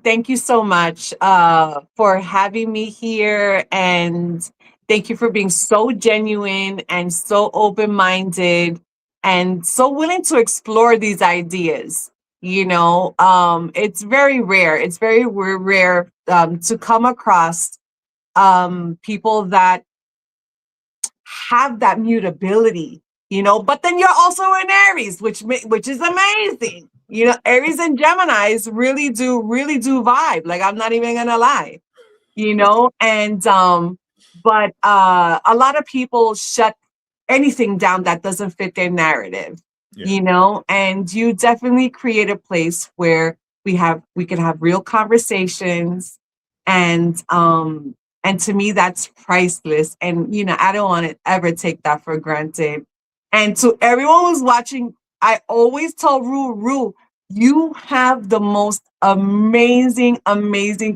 B: thank you so much for having me here, and thank you for being so genuine and so open-minded and so willing to explore these ideas. You know, it's very rare. It's very rare to come across people that have that mutability, you know, but then you're also in Aries, which is amazing. You know, Aries and Geminis really do vibe. Like, I'm not even gonna lie, you know, and but a lot of people shut anything down that doesn't fit their narrative, you know, and you definitely create a place where we can have real conversations, and to me that's priceless, and you know, I don't want to ever take that for granted. And to everyone who's watching, I always tell Rue, you have the most amazing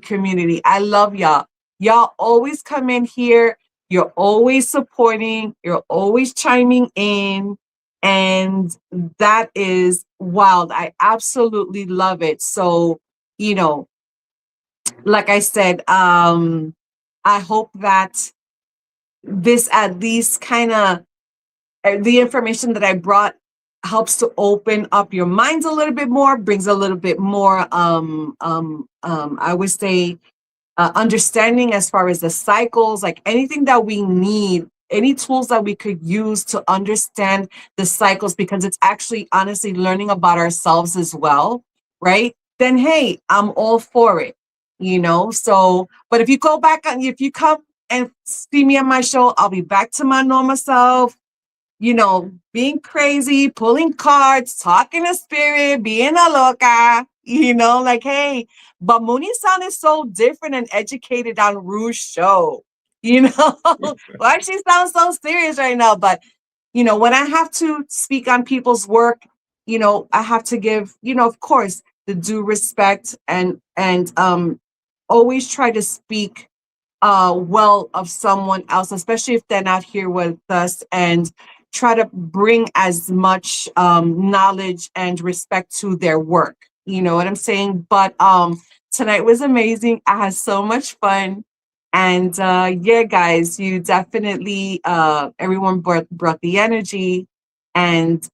B: community. I love y'all. Y'all always come in here. You're always supporting. You're always chiming in. And that is wild. I absolutely love it. So, you know, like I said, I hope that this at least kind of, the information that I brought helps to open up your minds a little bit more, brings a little bit more, I would say, understanding as far as the cycles, like anything that we need, any tools that we could use to understand the cycles, because it's actually honestly learning about ourselves as well, right? Then, hey, I'm all for it, you know? So, but if you go back on, if you come and see me on my show, I'll be back to my normal self, you know, being crazy, pulling cards, talking to spirit, being a loca, you know, like, hey, but Mooney sounded so different and educated on Rue's show, you know. Why she sounds so serious right now? But, you know, when I have to speak on people's work, you know, I have to give, you know, of course, the due respect, and always try to speak well of someone else, especially if they're not here with us, and try to bring as much knowledge and respect to their work. You know what I'm saying? But tonight was amazing. I had so much fun. And yeah, guys, you definitely, everyone brought the energy, and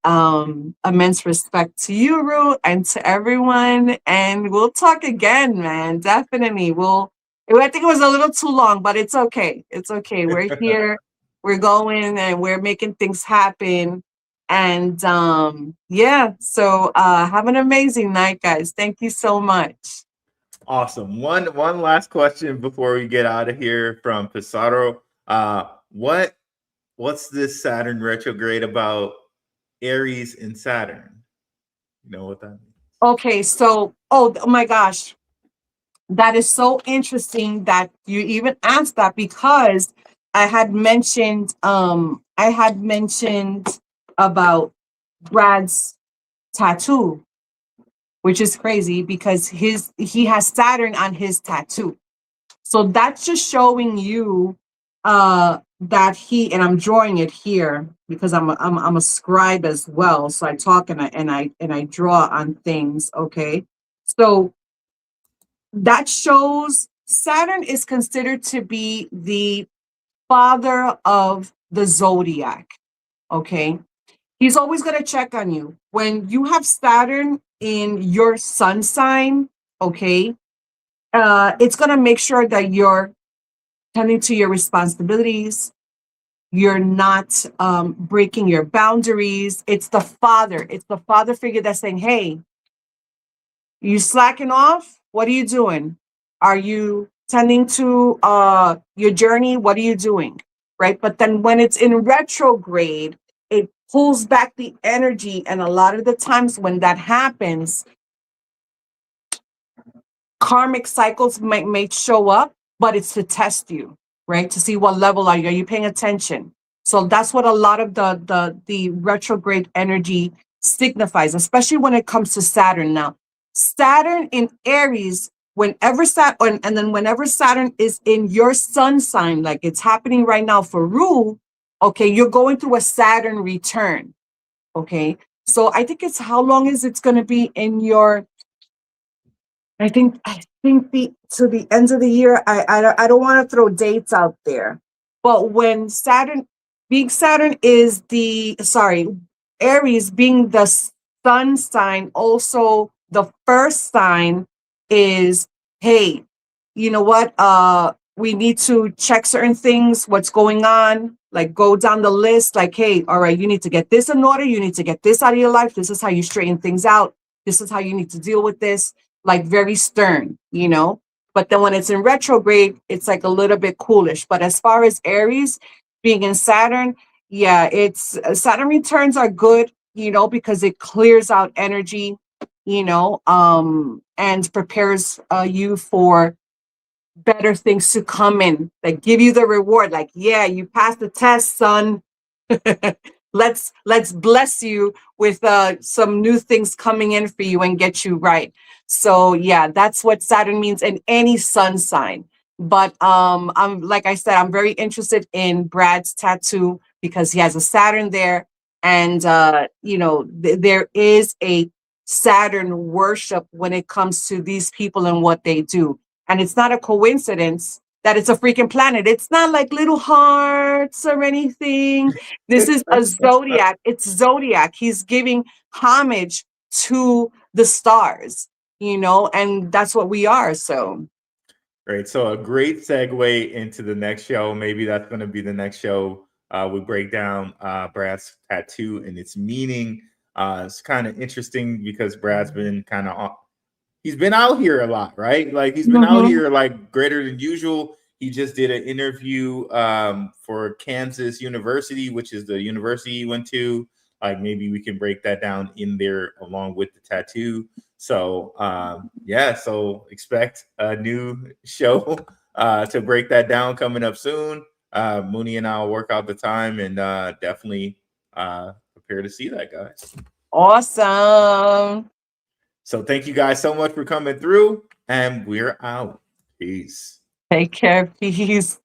B: immense respect to you, Ru, and to everyone. And we'll talk again, man. Definitely. I think it was a little too long, but it's okay. It's okay. We're here. We're going, and we're making things happen. And yeah, so have an amazing night, guys. Thank you so much.
A: Awesome. One last question before we get out of here from Pizarro. What's this Saturn retrograde about Aries and Saturn? You know what that means? Okay,
B: so oh my gosh. That is so interesting that you even asked that, because I had mentioned about Brad's tattoo, which is crazy because he has Saturn on his tattoo. So that's just showing you that and I'm drawing it here because I'm a scribe as well. So I talk and I draw on things. Okay. So that shows Saturn is considered to be the father of the zodiac. Okay. He's always going to check on you. When you have Saturn in your sun sign, okay, it's going to make sure that you're tending to your responsibilities. You're not breaking your boundaries. It's the father. It's the father figure that's saying, hey, you slacking off? What are you doing? Are you tending to your journey? What are you doing? Right? But then when it's in retrograde, it pulls back the energy. And a lot of the times when that happens, karmic cycles may show up, but it's to test you, right? To see what level are you paying attention? So that's what a lot of the retrograde energy signifies, especially when it comes to Saturn. Now, Saturn in Aries, whenever Saturn is in your sun sign, like it's happening right now for Rue, okay, you're going through a Saturn return. Okay. So I think it's how long is it's going to be in your I think to the end of the year. I don't want to throw dates out there, but when Saturn is Aries being the sun sign, also the first sign is, hey, you know what? We need to check certain things, what's going on, like go down the list, like, hey, all right, you need to get this in order. You need to get this out of your life. This is how you straighten things out. This is how you need to deal with this. Like very stern, you know? But then when it's in retrograde, it's like a little bit coolish. But as far as Aries being in Saturn, yeah, it's Saturn returns are good, you know, because it clears out energy, you know, and prepares you for better things to come in, like give you the reward, like, yeah, you passed the test, son. let's bless you with some new things coming in for you and get you right. So yeah, that's what Saturn means in any sun sign. But I'm, like I said, I'm very interested in Brad's tattoo because he has a Saturn there, and you know, there is a Saturn worship when it comes to these people and what they do. And it's not a coincidence that it's a freaking planet. It's not like little hearts or anything. This is a zodiac. It's zodiac. He's giving homage to the stars, you know, and that's what we are. So,
A: Great. So a great segue into the next show. Maybe that's going to be the next show. We break down Brad's tattoo and its meaning. It's kind of interesting because Brad's been he's been out here a lot, right? Like he's been out here like greater than usual. He just did an interview for Kansas University, which is the university he went to. Like maybe we can break that down in there along with the tattoo. So yeah, so expect a new show to break that down coming up soon. Mooney and I will work out the time and definitely prepare to see that, guys.
B: awesome.
A: So thank you guys so much for coming through, and we're out. Peace.
B: Take care. Peace.